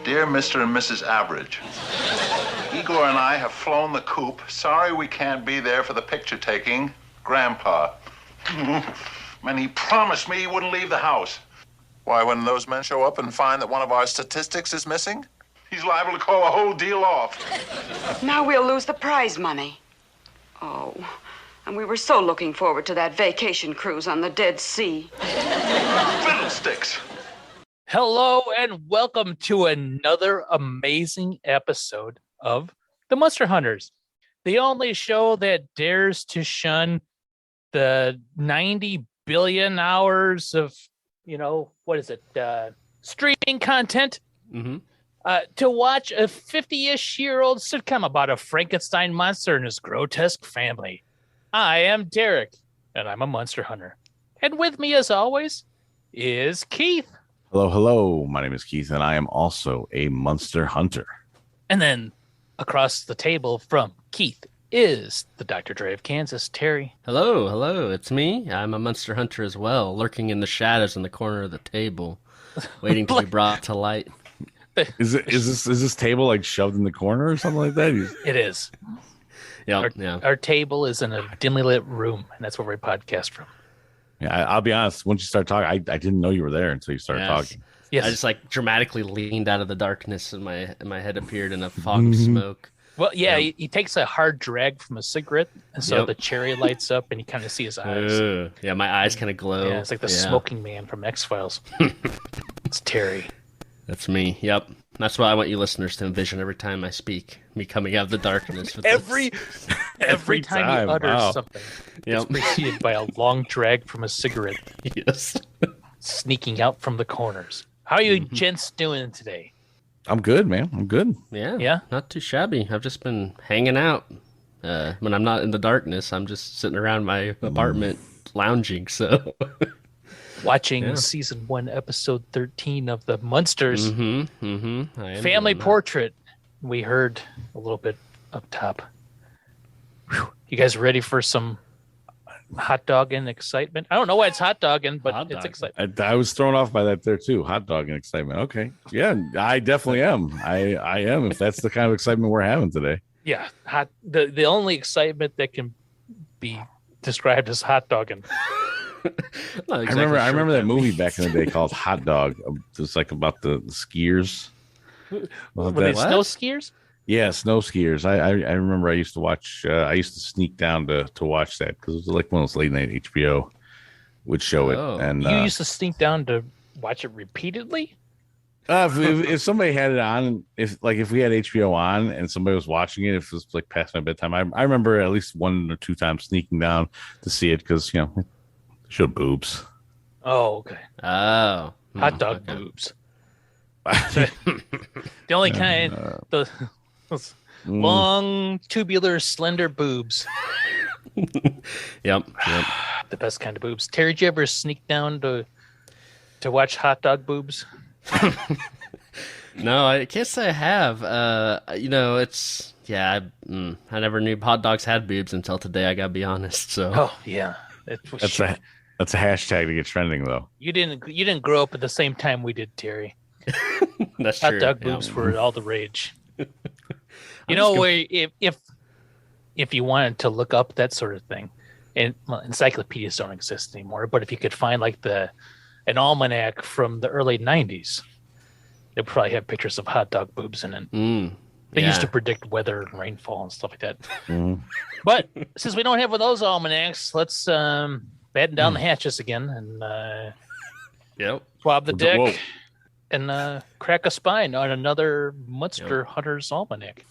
Dear Mr. and Mrs. Average, Igor and I have flown the coop. Sorry we can't be there for the picture taking. Grandpa. And he promised me he wouldn't leave the house. Why, when those men show up and find that one of our statistics is missing, he's liable to call the whole deal off. Now we'll lose the prize money. Oh, and we were so looking forward to that vacation cruise on the Dead Sea. Fiddlesticks! Hello and welcome to another amazing episode of the Munster Hunters, the only show that dares to shun the 90 billion hours of, streaming content to watch a 50-ish-year-old sitcom about a Frankenstein monster and his grotesque family. I am Derek, and I'm a Munster Hunter. And with me, as always, is Keith. Hello. My name is Keith, and I am also a Munster Hunter. And then across the table from Keith is the Dr. Dre of Kansas, Terry. Hello. It's me. I'm a Munster Hunter as well, lurking in the shadows in the corner of the table, waiting to be brought to light. Is this table like shoved in the corner or something like that? It is. Our table is in a dimly lit room, and that's where we podcast from. Yeah, I'll be honest. Once you start talking, I didn't know you were there until you started talking. Yes. I just dramatically leaned out of the darkness, and my head appeared in a fog of smoke. Well, yeah, he takes a hard drag from a cigarette, and so the cherry lights up, and you kind of see his eyes. Yeah, my eyes kind of glow. Yeah, it's like the smoking man from X-Files. It's Terry. That's me. Yep. That's what I want you listeners to envision every time I speak. Me coming out of the darkness. With every time he utters something, it's preceded by a long drag from a cigarette. Yes. Sneaking out from the corners. How are you gents doing today? I'm good, man. I'm good. Yeah. Not too shabby. I've just been hanging out. When I'm not in the darkness, I'm just sitting around my apartment lounging, so... Watching season 1, episode 13 of the Munsters family portrait. We heard a little bit up top. Whew. You guys ready for some hot dog and excitement? I don't know why it's hot dogging, but it's excitement. I was thrown off by that there too. Hot dog and excitement. Okay. Yeah, I definitely am. I am, if that's the kind of excitement we're having today. Yeah. The only excitement that can be described as hot dogging. I remember that movie back in the day called Hot Dog. It was like about the skiers. Were they snow skiers? Yeah, snow skiers. I remember I used to watch. I used to sneak down to watch that because it was like one of those late night HBO would show it. And you used to sneak down to watch it repeatedly. If somebody had it on, if we had HBO on and somebody was watching it, if it was like past my bedtime, I remember at least 1 or 2 times sneaking down to see it because show boobs. Oh, okay. Oh, hot dog boobs. The only kind, those long, tubular, slender boobs. Yep. The best kind of boobs. Terry, did you ever sneak down to watch hot dog boobs? No, I can't say I have. It's I never knew hot dogs had boobs until today. I gotta be honest. So. Oh yeah, that's a hashtag to get trending though. You didn't grow up at the same time we did, Terry. That's hot true. Dog boobs were all the rage. If you wanted to look up that sort of thing, and encyclopedias don't exist anymore, but if you could find an almanac from the early 90s, they'd probably have pictures of hot dog boobs in it. They used to predict weather and rainfall and stuff like that. But since we don't have one of those almanacs, let's batten down the hatches again and swab the deck and crack a spine on another Munster Hunters almanac.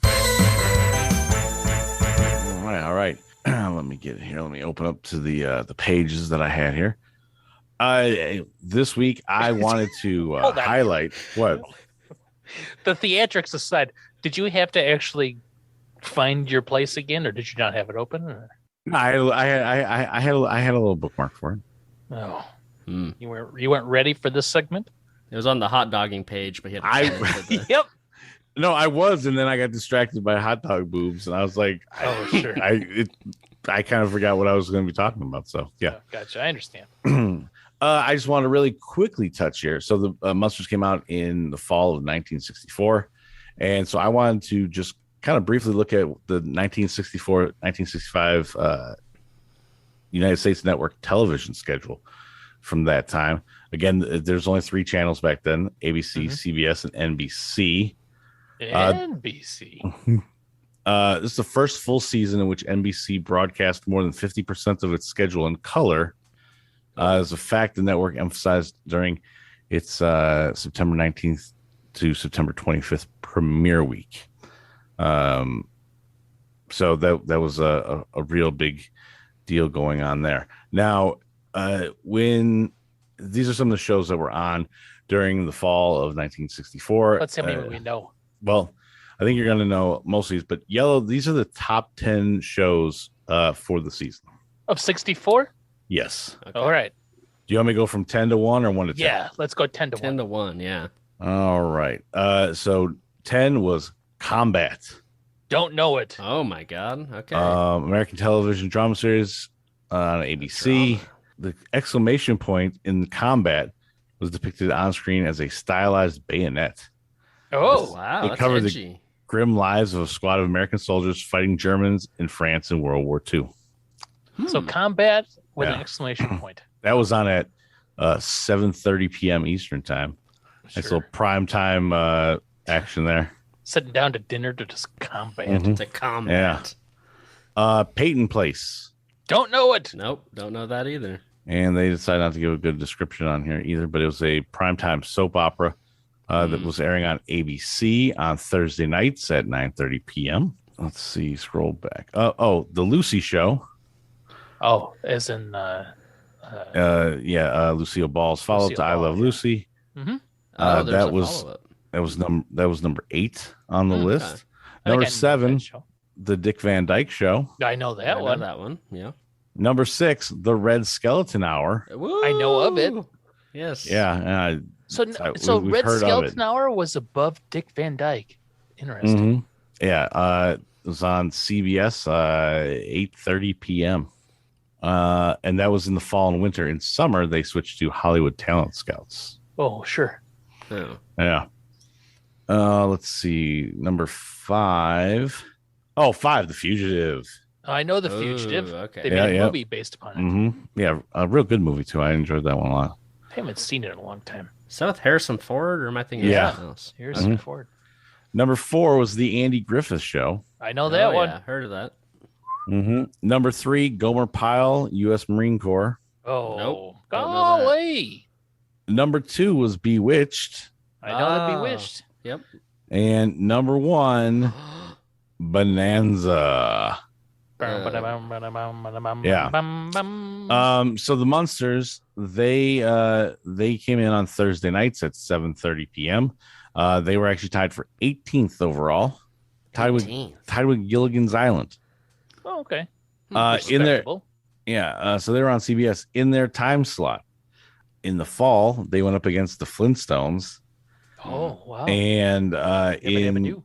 All right. Let me get it here. Let me open up to the pages that I had here. This week I wanted to highlight what The theatrics aside, did you have to actually find your place again, or did you not have it open? Or? I had a little bookmark for it. Oh, you weren't ready for this segment. It was on the hot dogging page, but he had to Yep. No, I was, and then I got distracted by hot dog boobs, and I was like, "Oh, sure." I kind of forgot what I was going to be talking about. So yeah, Gotcha. I understand. I just want to really quickly touch here. So the Munsters came out in the fall of 1964, and so I wanted to just kind of briefly look at the 1964-1965 United States network television schedule from that time. Again, there's only 3 channels back then: ABC, CBS, and NBC. NBC. This is the first full season in which NBC broadcast more than 50% of its schedule in color. As a fact, the network emphasized during its September 19th to September 25th premiere week. So that was a real big deal going on there. Now, when these are some of the shows that were on during the fall of 1964. Let's see how many we know. Well, I think you're going to know most of these, but Yellow, these are the top 10 shows for the season. Of 64? Yes. Okay. All right. Do you want me to go from 10 to 1 or 1 to 10? Yeah, let's go 10 to 1. 10 to 1, yeah. All right. So 10 was Combat. Don't know it. Oh, my God. Okay. American television drama series on ABC. The exclamation point in Combat was depicted on screen as a stylized bayonet. Oh, wow. It That's covered edgy. the grim lives of a squad of American soldiers fighting Germans in France in World War II. So Combat with Yeah. an exclamation point. That was on at 7:30 p.m. Eastern time. Nice little Sure. prime time action there. Sitting down to dinner to just combat. Mhm. To combat. Peyton Place. Don't know it. Nope. Don't know that either. And they decided not to give a good description on here either, but it was a primetime soap opera that was airing on ABC on Thursday nights at 9:30 p.m. Let's see, scroll back. The Lucy Show. Oh, as in Lucille Ball's follow-up Lucille to I Ball, Love yeah. Lucy. Mhm. Oh, there's that a was follow-up. that was number 8 on the Okay. list. I think Number I know 7, that show. The Dick Van Dyke Show. I know that I know one. that one. Yeah. Number 6, The Red Skeleton Hour. I know of it. Yes. Yeah, So we've Red heard of Skeleton it. Hour was above Dick Van Dyke. Interesting. Mhm. Yeah, it was on CBS 8:30 p.m. And that was in the fall and winter. In summer, they switched to Hollywood Talent Scouts. Oh, sure. Oh. Yeah. Let's see. Number 5. Oh, 5, The Fugitive. I know The Oh, Fugitive. okay. They Yeah, made a yeah. movie based upon it. Yeah, a real good movie, too. I enjoyed that one a lot. I haven't seen it in a long time. Is that with Harrison Ford, or am I thinking Yeah. of something else? Harrison Ford. Number 4 was The Andy Griffith Show. I know that one. Yeah, heard of that. Number 3, Gomer Pyle, U.S. Marine Corps. Oh, Nope, don't know that. golly. Number 2 was Bewitched. I know that Ah. Bewitched. Yep. And number 1, Bonanza. Yeah. So the Munsters, they came in on Thursday nights at 7:30 p.m. They were actually tied for 18th overall, tied with 18th. Gilligan's Island. Oh, okay. In their Respectable. so they were on CBS in their time slot. In the fall, they went up against the Flintstones, Oh, wow. and Yabba dabba doo.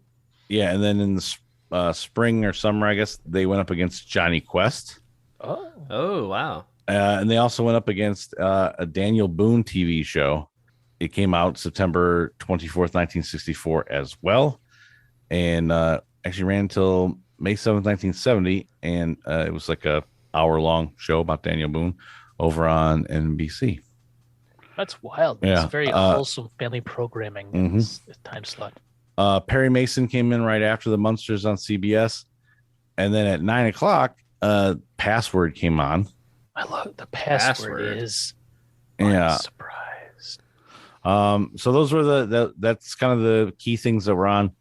and then in the spring or summer, I guess they went up against Johnny Quest. Oh. Oh, wow. And they also went up against a Daniel Boone TV show. It came out September 24th, 1964 as well. And actually ran until May 7th, 1970. And it was like a hour-long show about Daniel Boone over on NBC. That's wild. Yeah, It's very wholesome family programming in this time slot. Perry Mason came in right after the Munsters on CBS. And then at 9 o'clock, Password came on. I love the password. Is surprised. So those were that's kind of the key things that were on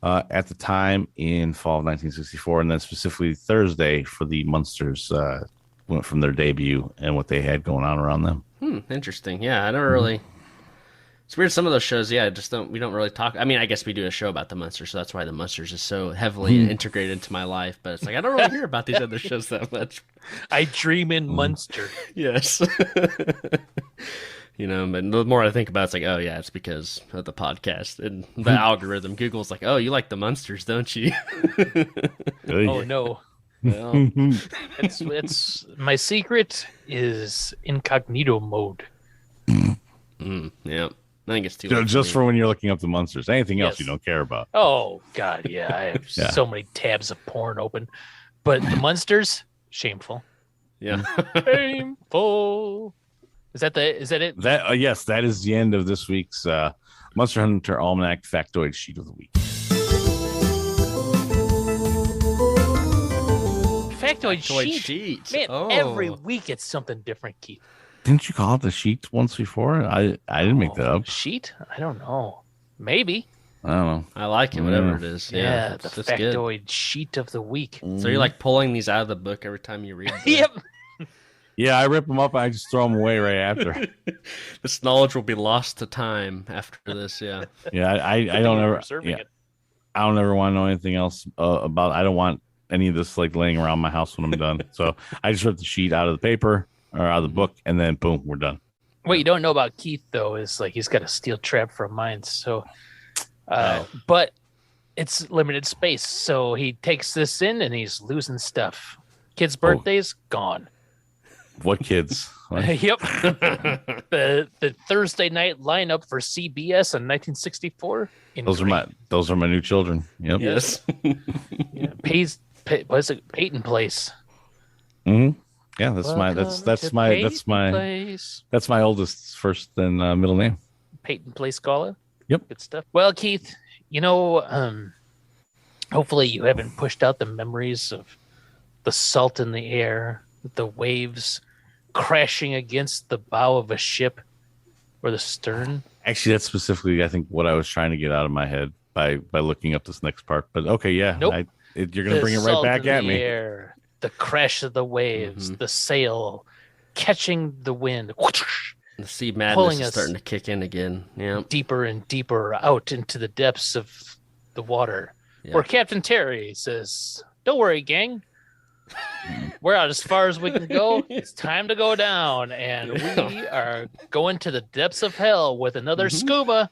at the time in fall of 1964, and then specifically Thursday for the Munsters went from their debut and what they had going on around them. Interesting. Yeah, I never really. It's weird. Some of those shows, we don't really talk. I mean, I guess we do a show about the Munsters, so that's why the Munsters is so heavily integrated into my life. But it's like I don't really hear about these other shows that much. I dream in Munster. Yes. But the more I think about it, it's like, oh yeah, it's because of the podcast and the algorithm. Google's like, oh, you like the Munsters, don't you? Oh no. Well, it's my secret is incognito mode. Yeah. I think it's too late Just for for when you're looking up the Munsters. Anything else Yes. you don't care about. Oh God, yeah. I have so many tabs of porn open. But the Munsters, shameful. Yeah. Shameful. Is that it? That yes, that is the end of this week's Munster Hunter Almanac Factoid Sheet of the Week. Factoid sheet. sheet. Man, Oh. every week it's something different, Keith. Didn't you call it the sheet once before? I didn't make that up. Sheet? I don't know. Maybe. I don't know. I like it, whatever it is. Yeah, it's the good. factoid sheet of the week. So you're like pulling these out of the book every time you read them. Yep. Yeah, I rip them up and I just throw them away right after. This knowledge will be lost to time after this. Yeah. Yeah, I don't ever. Preserving Yeah, it. I don't ever want to know anything else about. I don't want any of this like laying around my house when I'm done. So I just rip the sheet out of the paper or out of the book, and then boom, we're done. What you don't know about Keith though is like he's got a steel trap for mine. So, but it's limited space. So he takes this in and he's losing stuff. Kids' birthdays gone. What kids? What? Yep. the Thursday night lineup for CBS in 1964. Those are my new children. Yep. Yes. Yeah, was it Peyton Place? Mm-hmm. Yeah, that's Welcome my to Peyton Place. that's my oldest first and middle name. Peyton Place Gawla. Yep. Good stuff. Well, Keith, hopefully you haven't pushed out the memories of the salt in the air, the waves crashing against the bow of a ship or the stern. Actually, that's specifically, I think, what I was trying to get out of my head by looking up this next part. But okay, yeah, Nope. you're going to bring it right back at me. Air, the crash of the waves, the sail catching the wind, The sea madness Pulling is us- starting to kick in again. Yeah. deeper and deeper out into the depths of the water. Yeah. Where Captain Terry says, "Don't worry, gang. We're out as far as we can go. It's time to go down, and we are going to the depths of hell with another scuba."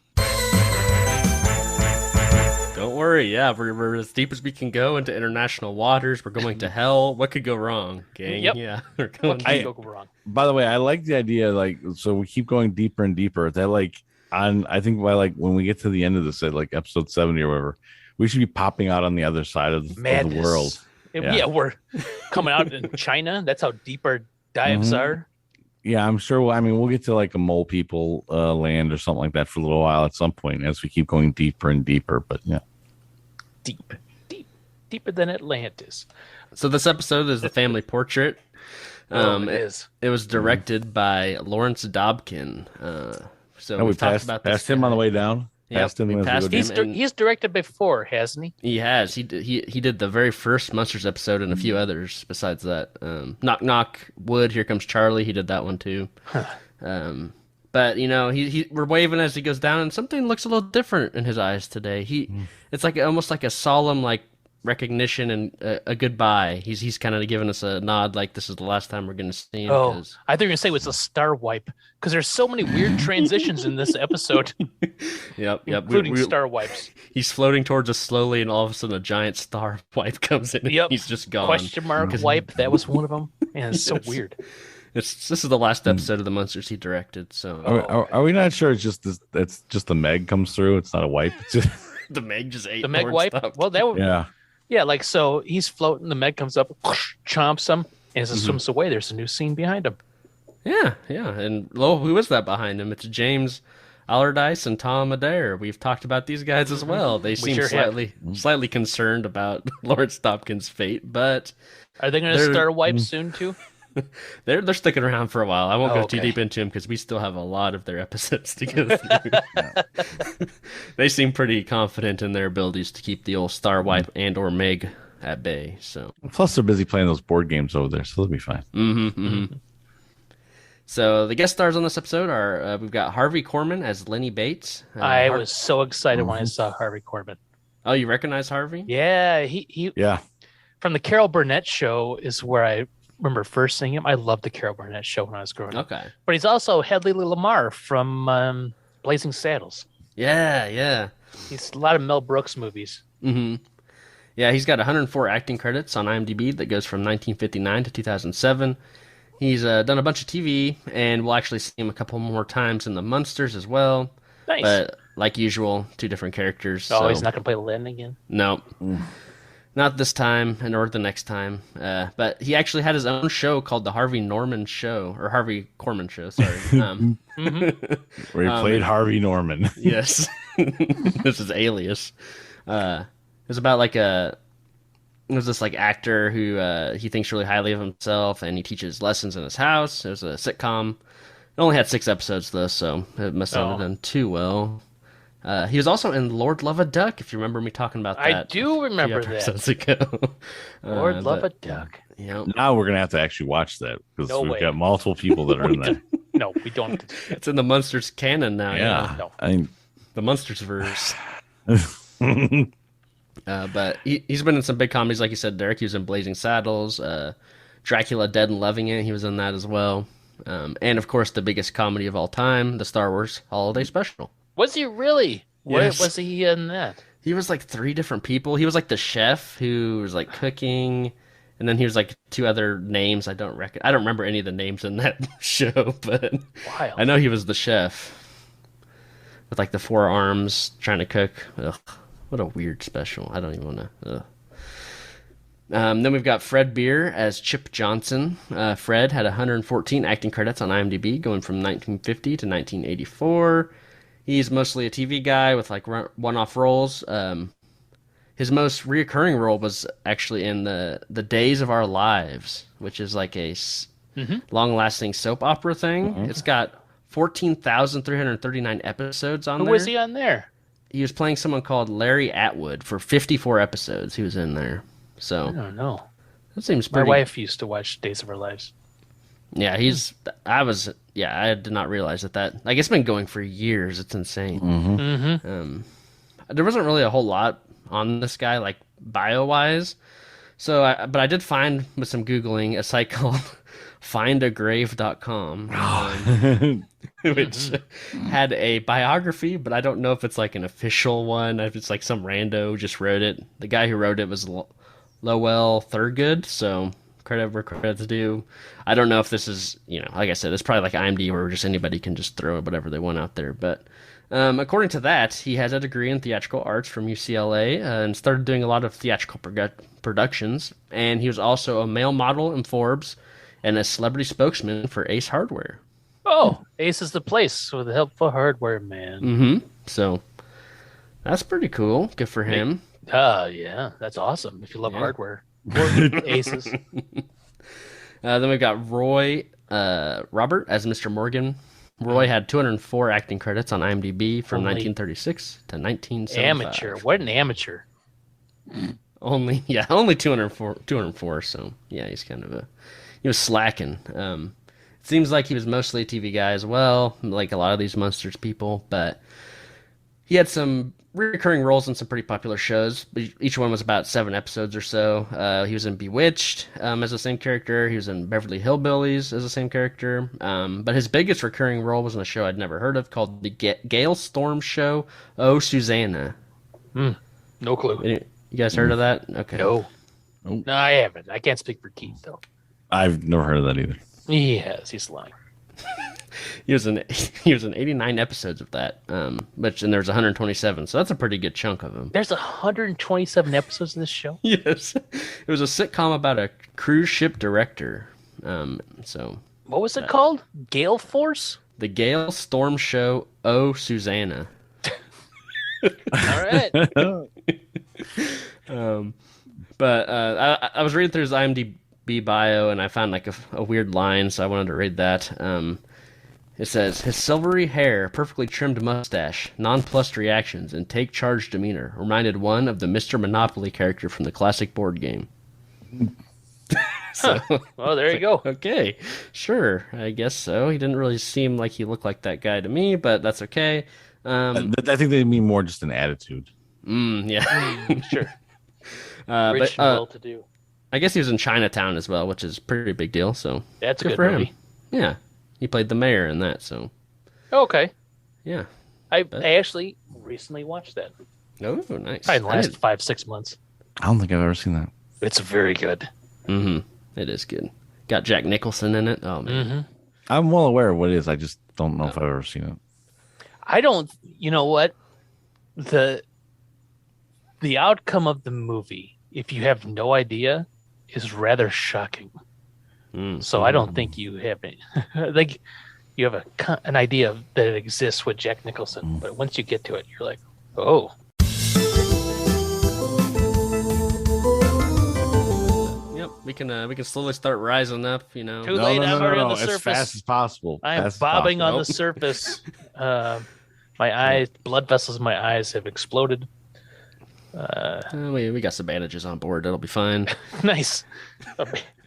Don't worry. Yeah, we're as deep as we can go into international waters. We're going to hell. What could go wrong, gang? Yep. Yeah. We're going What can go wrong? By the way, I like the idea, like, so we keep going deeper and deeper. That, like, I think by like when we get to the end of this, at like episode 70 or whatever, we should be popping out on the other side of the Madness. world. Yeah, we're coming out in China. That's how deep our dives are. Yeah, I'm sure. We'll get to like a mole people land or something like that for a little while at some point as we keep going deeper and deeper. But yeah, Deeper than Atlantis. So this episode is the family portrait. It is. It was directed by Lawrence Dobkin. So we we've talked passed about this him on the guy. way down. Yep, Passed him we as we passed go him. down. He's directed before, hasn't he? He has. He did the very first Munsters episode and a few others besides that. Knock Knock Wood. Here Comes Charlie. He did that one too. But we're waving as he goes down, and something looks a little different in his eyes today. It's like almost like a solemn like recognition and a goodbye. He's kind of giving us a nod, like this is the last time we're going to see him. Oh, 'cause- I thought you were going to say it was a star wipe because there's so many weird transitions in this episode, Yep. including star wipes. He's floating towards us slowly, and all of a sudden, a giant star wipe comes in. And Yep. he's just gone. Question mark wipe. That was one of them. Man, it's so Yes. weird. This is the last episode of the Munsters he directed. So Are we not sure? It's just this. It's just the Meg comes through. It's not a wipe. It's just, the Meg just ate The Meg Lord wipe. Stubbs. Well, that would, yeah. like so he's floating. The Meg comes up, chomps him, and as it swims away, there's a new scene behind him. Yeah. And who is that behind him? It's James Allardyce and Tom Adair. We've talked about these guys as well. They seem sure have. slightly concerned about Lawrence Dobkin's fate, but Are they going to They're- star wipe soon too? They're sticking around for a while. I won't go too Okay. deep into them because we still have a lot of their episodes to go through. They seem pretty confident in their abilities to keep the old Starwipe and or Meg at bay. So, Plus, they're busy playing those board games over there, so they'll be fine. so the guest stars on this episode are we've got Harvey Korman as Lenny Bates. I was so excited when I saw Harvey Corbin. Oh, you recognize Harvey? Yeah, he Yeah. from the Carol Burnett show is where I remember first seeing him. I loved the Carol Burnett show when I was growing up. Okay. But he's also Hedley Lamar from Blazing Saddles. Yeah. He's a lot of Mel Brooks movies. Yeah, he's got 104 acting credits on IMDb that goes from 1959 to 2007. He's done a bunch of TV, and we'll actually see him a couple more times in the Munsters as well. Nice. But like usual, two different characters. Oh, so he's not going to play Len again? no, not this time, nor the next time. But he actually had his own show called the Harvey Norman Show, or Harvey Korman Show. Sorry. Where he played Harvey Norman. Yes, this is Alias. It was about like it was this like actor who he thinks really highly of himself, and he teaches lessons in his house. It was a sitcom. It only had 6 episodes though, so it must not have done too well. He was also in Lord Love a Duck, if you remember me talking about that. I do remember a few that. episodes ago. Lord Love a but, Duck. Yeah, Now we're gonna have to actually watch that because No we've way. got multiple people that are in there. No, we don't. it's in the Munsters canon now. Yeah, No. I mean, The Munsters verse. But he's been in some big comedies, like you said, Derek. He was in Blazing Saddles, Dracula Dead and Loving It. He was in that as well. And of course, the biggest comedy of all time, the Star Wars Holiday Special. Was he really? Yes. What was he in that? He was like 3 different people. He was like the chef who was like cooking, and then he was like 2 other names I don't remember any of the names in that show, but Wild. I know he was the chef with like the 4 arms trying to cook. Ugh, what a weird special. I don't even want to. Then we've got Fred Beer as Chip Johnson. Fred had 114 acting credits on IMDb, going from 1950 to 1984. He's mostly a TV guy with like one-off roles. His most reoccurring role was actually in the Days of Our Lives, which is like a long-lasting soap opera thing. It's got 14,339 episodes on Who there. was he on there? He was playing someone called Larry Atwood for 54 episodes. He was in there. I So don't know. that seems My pretty. wife used to watch Days of Our Lives. Yeah, I did not realize that. Like, it's been going for years. It's insane. There wasn't really a whole lot on this guy, like bio-wise. But I did find with some Googling a site called findagrave.com, which had a biography, but I don't know if it's like an official one, if it's like some rando just wrote it. The guy who wrote it was Lowell Thurgood, so credit where credit's due. I don't know if this is, like I said, it's probably like IMDb where just anybody can just throw whatever they want out there. But according to that, he has a degree in theatrical arts from UCLA and started doing a lot of theatrical productions. And he was also a male model in Forbes and a celebrity spokesman for Ace Hardware. Oh, Ace is the place with the helpful hardware man. So that's pretty cool. Good for him. Yeah, that's awesome. If you love hardware, or Aces. Then we've got Roy Robert as Mr. Morgan. Roy had 204 acting credits on IMDb from 1936 to 1975. Amateur. What an amateur. Only 204. So yeah, he was slacking. It seems like he was mostly a TV guy as well, like a lot of these Munsters people. But he had some recurring roles in some pretty popular shows. Each one was about 7 episodes or so. He was in Bewitched as the same character. He was in Beverly Hillbillies as the same character. But his biggest recurring role was in a show I'd never heard of called The Gale Storm Show. Oh, Susanna. No clue. You guys heard of that? Okay. No. No, I haven't. I can't speak for Keith, though. I've never heard of that either. He has. He's lying. He was in 89 episodes of that, and there's 127, so that's a pretty good chunk of them. There's 127 episodes of this show? Yes, it was a sitcom about a cruise ship director. So what was it called? Gale Force? The Gale Storm Show. Oh, Susanna. All right. But I was reading through his bio, and I found like a weird line, so I wanted to read that. It says, his silvery hair, perfectly trimmed mustache, nonplussed reactions, and take charge demeanor reminded one of the Mr. Monopoly character from the classic board game. So, Well, there you go. okay, sure, I guess so. He didn't really seem like he looked like that guy to me, but that's okay. I think they mean more just an attitude. Yeah. Sure. but Rich and well-to-do. I guess he was in Chinatown as well, which is a pretty big deal, so That's a good for movie. him. Yeah, he played the mayor in that, so Okay. yeah. I actually recently watched that. Oh, nice. Probably in the last 5-6 months. I don't think I've ever seen that. It's very good. It is good. Got Jack Nicholson in it. Oh man. I'm well aware of what it is. I just don't know if I've ever seen it. I don't. You know what? The outcome of the movie, if you have no idea, is rather shocking. So I don't think you have any, like you have an idea that it exists with Jack Nicholson, but once you get to it, you're like, oh. Yep. We can slowly start rising up. You know. Too late. I'm already on the as surface. fast as possible. I am Fast as bobbing on possible. the surface. My eyes, blood vessels in my eyes have exploded. We got some bandages on board. That'll be fine. Nice.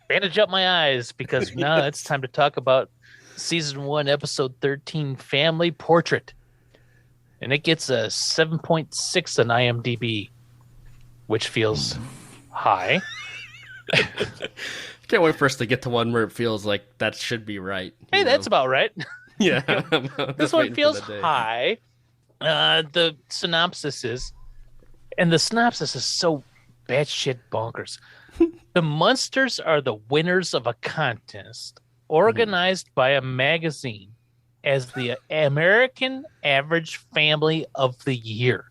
Bandage up my eyes because now it's time to talk about season 1, episode 13, Family Portrait. And it gets a 7.6 on IMDb, which feels high. Can't wait for us to get to one where it feels like that should be right. Hey, that's about right. yeah. This one feels high. The synopsis is, and the synopsis is so batshit bonkers. The Munsters are the winners of a contest organized by a magazine as the American Average Family of the Year.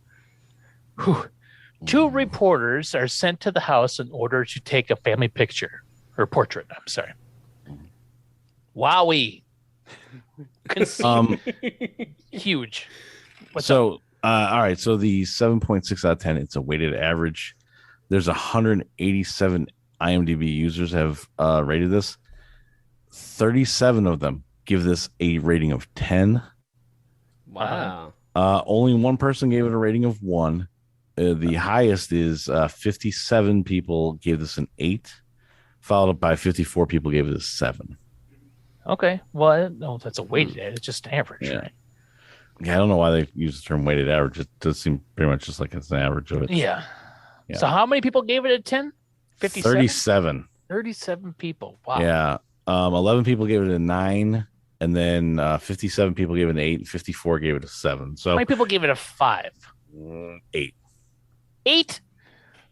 Whew. 2 reporters are sent to the house in order to take a family picture, or portrait, I'm sorry. Wowie. Huge. What's up? All right. So the 7.6 out of 10, it's a weighted average. There's 187 IMDb users have rated this. 37 of them give this a rating of 10. Wow. Only one person gave it a rating of 1. The highest is 57 people gave this an 8, followed up by 54 people gave it a 7. Okay. Well, I don't know if that's a weighted average. It's just average, Yeah. right? Yeah, I don't know why they use the term weighted average. It does seem pretty much just like it's an average of it. Yeah. Yeah. So how many people gave it a 10? 57? 37. 37 people. Wow. Yeah. 11 people gave it a 9, and then 57 people gave it an 8, and 54 gave it a 7. So How many people gave it a 5? 8. 8?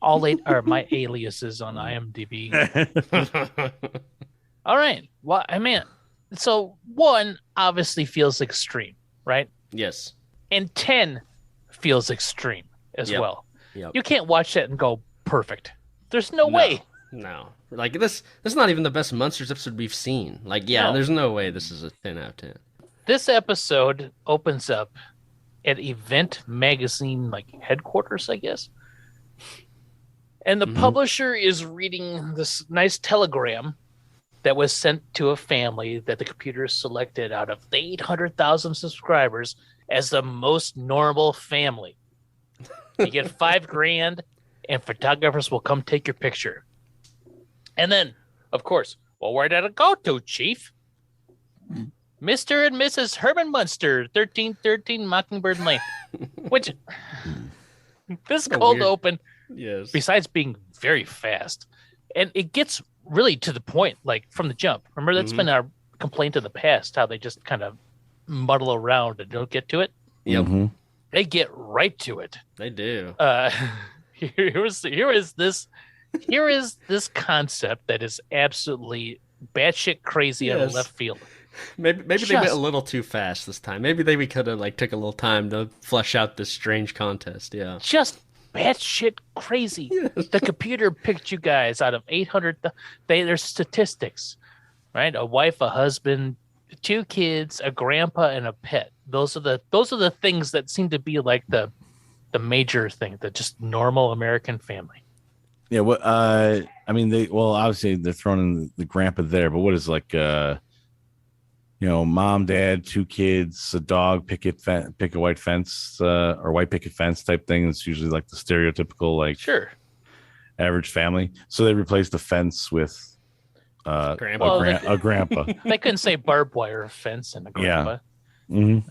All 8 are my aliases on IMDb. All right. Well, I mean, so 1 obviously feels extreme, right? Yes. And 10 feels extreme as Yep. well. Yep. You can't watch that and go perfect. There's no way. No. Like this is not even the best Munsters episode we've seen. Like, yeah, No. there's no way this is a 10 out of 10. This episode opens up at Event Magazine, like headquarters, I guess. And the publisher is reading this nice telegram that was sent to a family that the computer selected out of the 800,000 subscribers as the most normal family. You get $5,000 and photographers will come take your picture. And then, of course, well, where did it go to, Chief? Mr. and Mrs. Herman Munster, 1313 Mockingbird Lane. Which, this cold weird- open, Yes. besides being very fast, and it gets really to the point, like from the jump. Remember, that's been our complaint in the past, how they just kind of muddle around and don't get to it. Yep. Mhm. They get right to it. They do. Here is this concept that is absolutely batshit crazy out of Yes. left field. Maybe they went Just- a little too fast this time. Maybe we could have like took a little time to flesh out this strange contest. Yeah. Just batshit crazy. The computer picked you guys out of 800. There's statistics, right? A wife, a husband, 2 kids, a grandpa, and a pet. Those are the things that seem to be like the major thing, the just normal American family. Yeah, what I mean obviously they're throwing in the grandpa there, but what is like mom, dad, two kids, a dog, picket white fence, or white picket fence type thing. It's usually like the stereotypical like Sure. average family. So they replaced the fence with Grandpa. a grandpa. They couldn't say barbed wire fence and a grandpa. Yeah. Mm-hmm.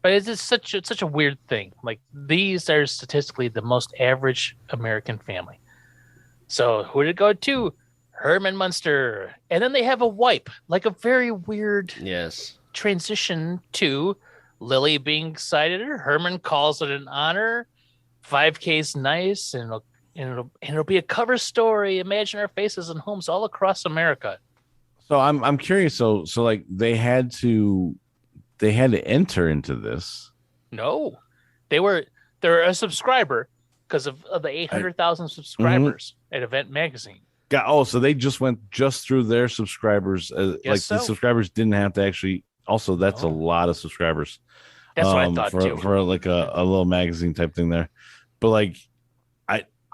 But it's just such a weird thing. Like these are statistically the most average American family. So who did it go to? Herman Munster. And then they have a wipe, like a very weird transition to Lily being excited. Herman calls it an honor. 5K's nice, and it'll be a cover story. Imagine our faces in homes all across America. So I'm curious. So like they had to enter into this. No, they're a subscriber because of the 800,000 subscribers at Event Magazine. So they just went through their subscribers. The subscribers didn't have to actually. Also, that's a lot of subscribers. That's what I thought too. For like a little magazine type thing there. But like,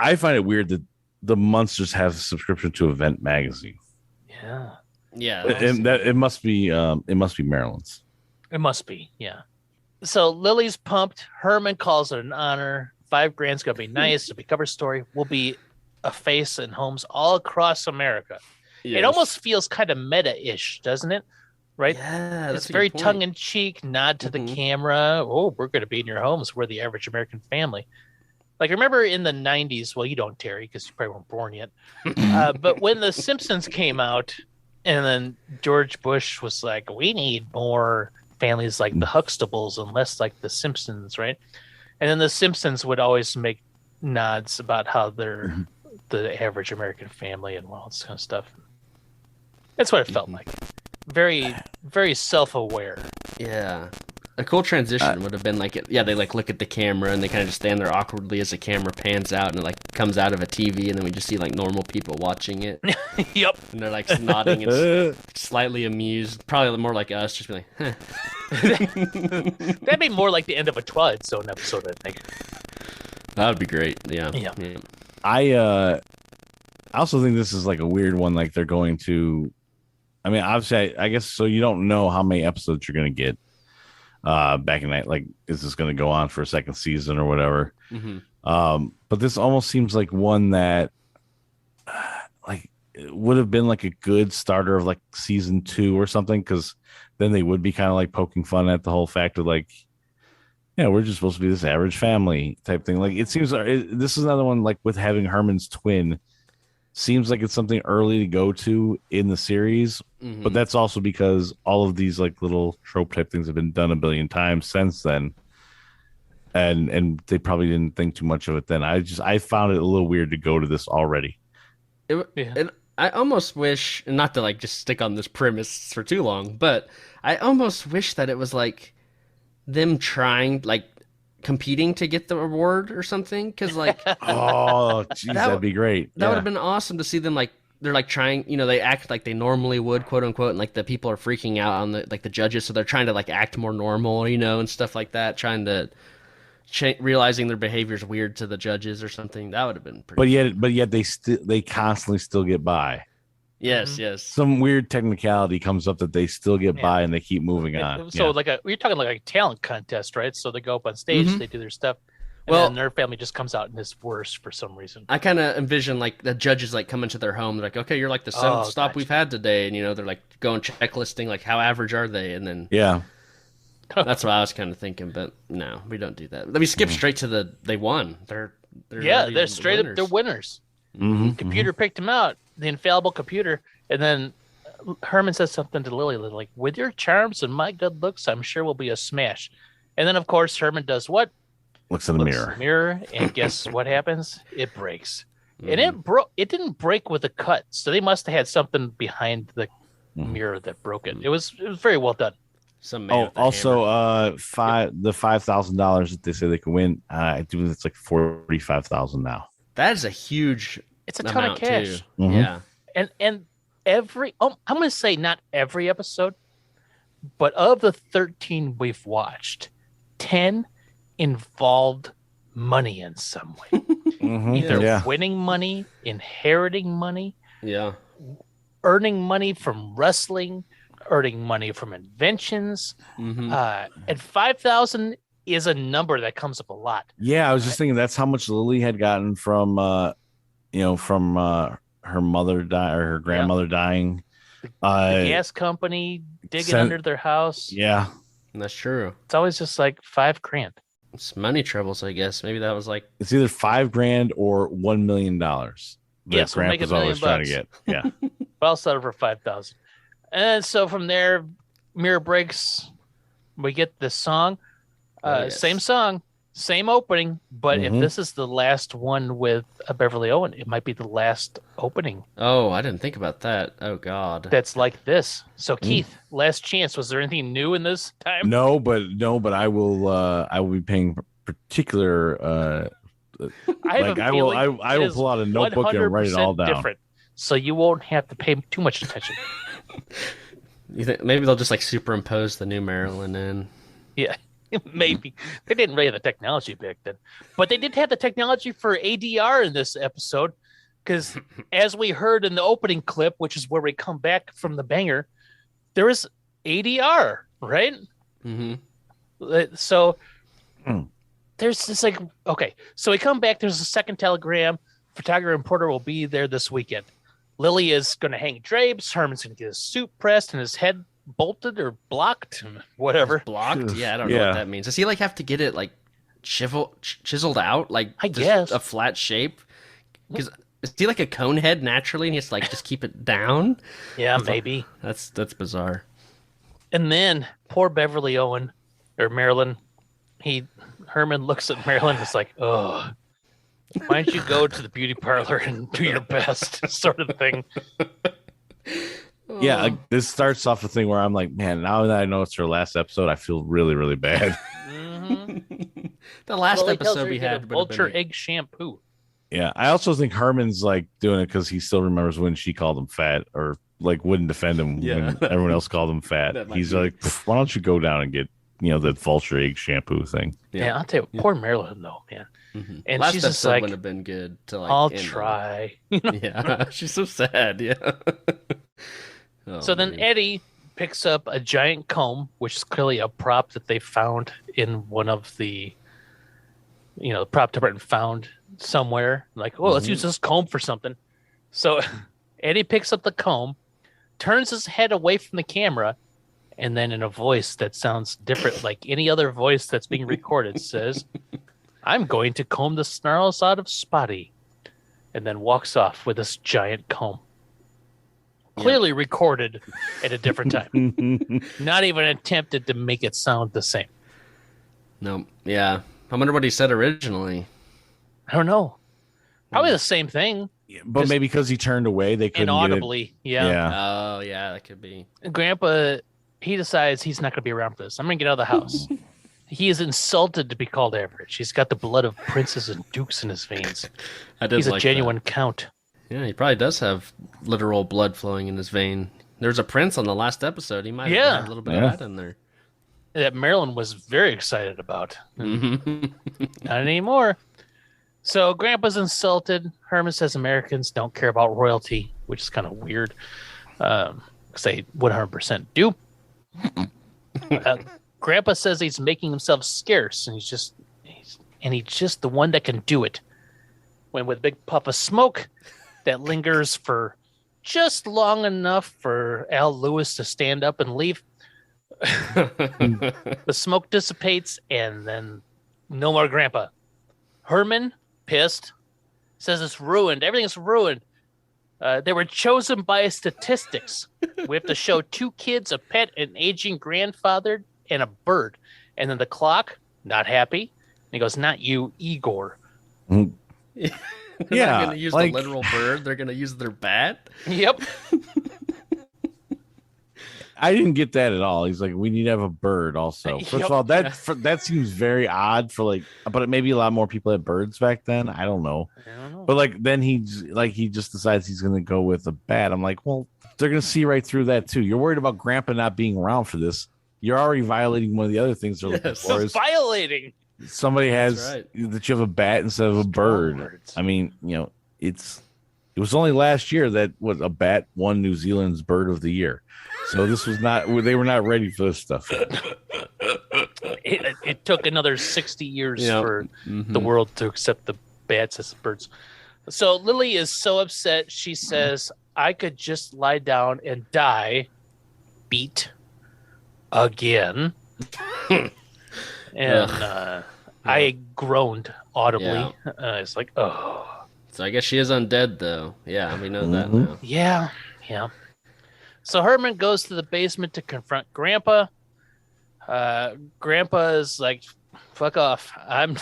I find it weird that the Munsters have a subscription to Event Magazine. Yeah. It must be Marilyn's. It must be, yeah. So Lily's pumped. Herman calls it an honor. $5,000's gonna be nice. It'll be cover story. We'll be a face in homes all across America. Yes. It almost feels kind of meta-ish, doesn't it? Right? Yeah, it's very tongue-in-cheek, nod to the camera. Oh, we're gonna be in your homes. We're the average American family. Like, remember in the 90s, well, you don't, Terry, because you probably weren't born yet. But when The Simpsons came out, and then George Bush was like, we need more families like the Huxtables and less like the Simpsons, right? And then the Simpsons would always make nods about how they're the average American family and all this kind of stuff. That's what it felt like. Very, very self-aware. Yeah. A cool transition would have been like, they like look at the camera and they kind of just stand there awkwardly as the camera pans out and it like comes out of a TV and then we just see like normal people watching it. Yep. And they're like nodding and slightly amused. Probably more like us, just be like, huh. That'd be more like the end of a Twilight Zone episode, I think. That would be great. Yeah. I also think this is like a weird one. Like they're going to, I mean, obviously, I guess so. You don't know how many episodes you're going to get. Back in that, like, is this going to go on for a second season or whatever? But this almost seems like one that like it would have been like a good starter of like season 2 or something, because then they would be kind of like poking fun at the whole fact of like, we're just supposed to be this average family type thing. Like it seems this is another one like with having Herman's twin. Seems like it's something early to go to in the series, but that's also because all of these like little trope type things have been done a billion times since then, and they probably didn't think too much of it then. I found it a little weird to go to this already. And I almost wish, and not to like just stick on this premise for too long, but I almost wish that it was like them trying like competing to get the award or something, because like oh geez, that'd be great. That would have been awesome to see them like they're like trying, they act like they normally would, quote unquote, and like the people are freaking out on the judges, so they're trying to like act more normal, and stuff like that, trying to realizing their behavior is weird to the judges or something. That would have been pretty. But yet they constantly still get by. Yes. Some weird technicality comes up that they still get by and they keep moving on. So we're talking like a talent contest, right? So they go up on stage, they do their stuff, and then their family just comes out and is worse for some reason. I kind of envision like the judges like come into their home. They're like, okay, you're like the 7th stop we've had today, and they're like going checklisting like how average are they, and then that's what I was kind of thinking. But no, we don't do that. Let me skip straight to they won. They're straight up. They're winners. Computer picked them out. The infallible computer, and then Herman says something to Lily like, with your charms and my good looks, I'm sure we'll be a smash. And then of course Herman does what? Looks in the mirror, and guess what happens? It breaks. And it didn't break with a cut, so they must have had something behind the mirror that broke it. It was very well done. Also the $5,000 that they say they can win, I do think it's like $45,000 now. That is a huge. It's a ton of cash. Yeah. And every, I'm going to say not every episode, but of the 13 we've watched, 10 involved money in some way. Either winning money, inheriting money, earning money from wrestling, earning money from inventions. And 5,000 is a number that comes up a lot. Yeah, I was just thinking that's how much Lily had gotten from, her mother or her grandmother dying. The gas company digging under their house. Yeah, that's true. It's always just like $5,000. It's money troubles, I guess. Maybe that was like it's either $5,000 or $1 million. Yes, Grandpa's always trying to get. Yeah, but I'll settle for 5,000. And so from there, mirror breaks. We get the song, same song, same opening. But if this is the last one with a Beverly Owen, it might be the last opening. Oh, I didn't think about that. Oh God, that's like this. So Keith, last chance. Was there anything new in this time? No, but I will be paying particular. I will pull out a notebook and write it all down. Different, so you won't have to pay too much attention. You think maybe they'll just like superimpose the new Marilyn in? Yeah, maybe. They didn't really have the technology back then, but they did have the technology for ADR in this episode, because as we heard in the opening clip, which is where we come back from the banger, there is ADR, right? So there's this like, okay, so we come back. There's a second telegram. Photographer and Porter will be there this weekend. Lily is going to hang drapes. Herman's going to get his suit pressed and his head bolted or blocked, whatever. Blocked? Yeah, I don't know what that means. Does he like have to get it like chiseled out, like I guess a flat shape? Because is he like a cone head naturally, and he has to like just keep it down? Yeah, maybe. That's bizarre. And then poor Beverly Owen or Marilyn, Herman looks at Marilyn and is like, "Oh, why don't you go to the beauty parlor and do your best," sort of thing. Yeah, this starts off a thing where I'm like, man, now that I know it's her last episode, I feel really, really bad. The last episode we had Ultra Egg shampoo. Yeah, I also think Herman's like doing it because he still remembers when she called him fat, or like wouldn't defend him when everyone else called him fat. He's like, why don't you go down and get the vulture egg shampoo thing? Yeah, I'll tell you, poor Marilyn though, man. And last she's just episode like, would have been good to like. I'll try. Yeah, she's so sad. Yeah. So then Eddie picks up a giant comb, which is clearly a prop that they found in one of the, prop department found somewhere. Like, oh, let's use this comb for something. So Eddie picks up the comb, turns his head away from the camera, and then in a voice that sounds different, like any other voice that's being recorded, says, "I'm going to comb the snarls out of Spotty," and then walks off with this giant comb. Clearly recorded at a different time. Not even attempted to make it sound the same. No, yeah. I wonder what he said originally. I don't know. Probably the same thing. Yeah, but maybe because he turned away, they couldn't inaudibly. Get it. Yeah. Oh, yeah, that could be. Grandpa, he decides he's not going to be around for this. I'm going to get out of the house. He is insulted to be called average. He's got the blood of princes and dukes in his veins. He's a genuine count. Yeah, he probably does have literal blood flowing in his vein. There's a prince on the last episode. He might have had a little bit of that in there. That Marilyn was very excited about. Not anymore. So Grandpa's insulted. Herman says Americans don't care about royalty, which is kind of weird. Say 100% do. Grandpa says he's making himself scarce, and he's just the one that can do it. When with a big puff of smoke that lingers for just long enough for Al Lewis to stand up and leave. The smoke dissipates, and then no more Grandpa. Herman, pissed, says it's ruined. Everything's ruined. They were chosen by statistics. We have to show 2 kids, a pet, an aging grandfather, and a bird. And then the clock, not happy. And he goes, "Not you, Igor." They're not going to use the literal bird. They're going to use their bat. Yep. I didn't get that at all. He's like, we need to have a bird also. First of all, that seems very odd but maybe a lot more people had birds back then. I don't know. But then he just decides he's going to go with a bat. I'm like, well, they're going to see right through that too. You're worried about Grandpa not being around for this. You're already violating one of the other things they're looking for. Violating. somebody has right. that you have a bat instead of a bird. words. I mean, it was only last year that a bat won New Zealand's Bird of the Year. So this was not, they were not ready for this stuff yet. It took another 60 years Yep. for the world to accept the bats as birds. So Lily is so upset. She says, I could just lie down and die. Beat again. And I groaned audibly. It's like, oh. So I guess she is undead, though. Yeah, we know that now. Yeah. So Herman goes to the basement to confront Grandpa. Grandpa is like, fuck off. I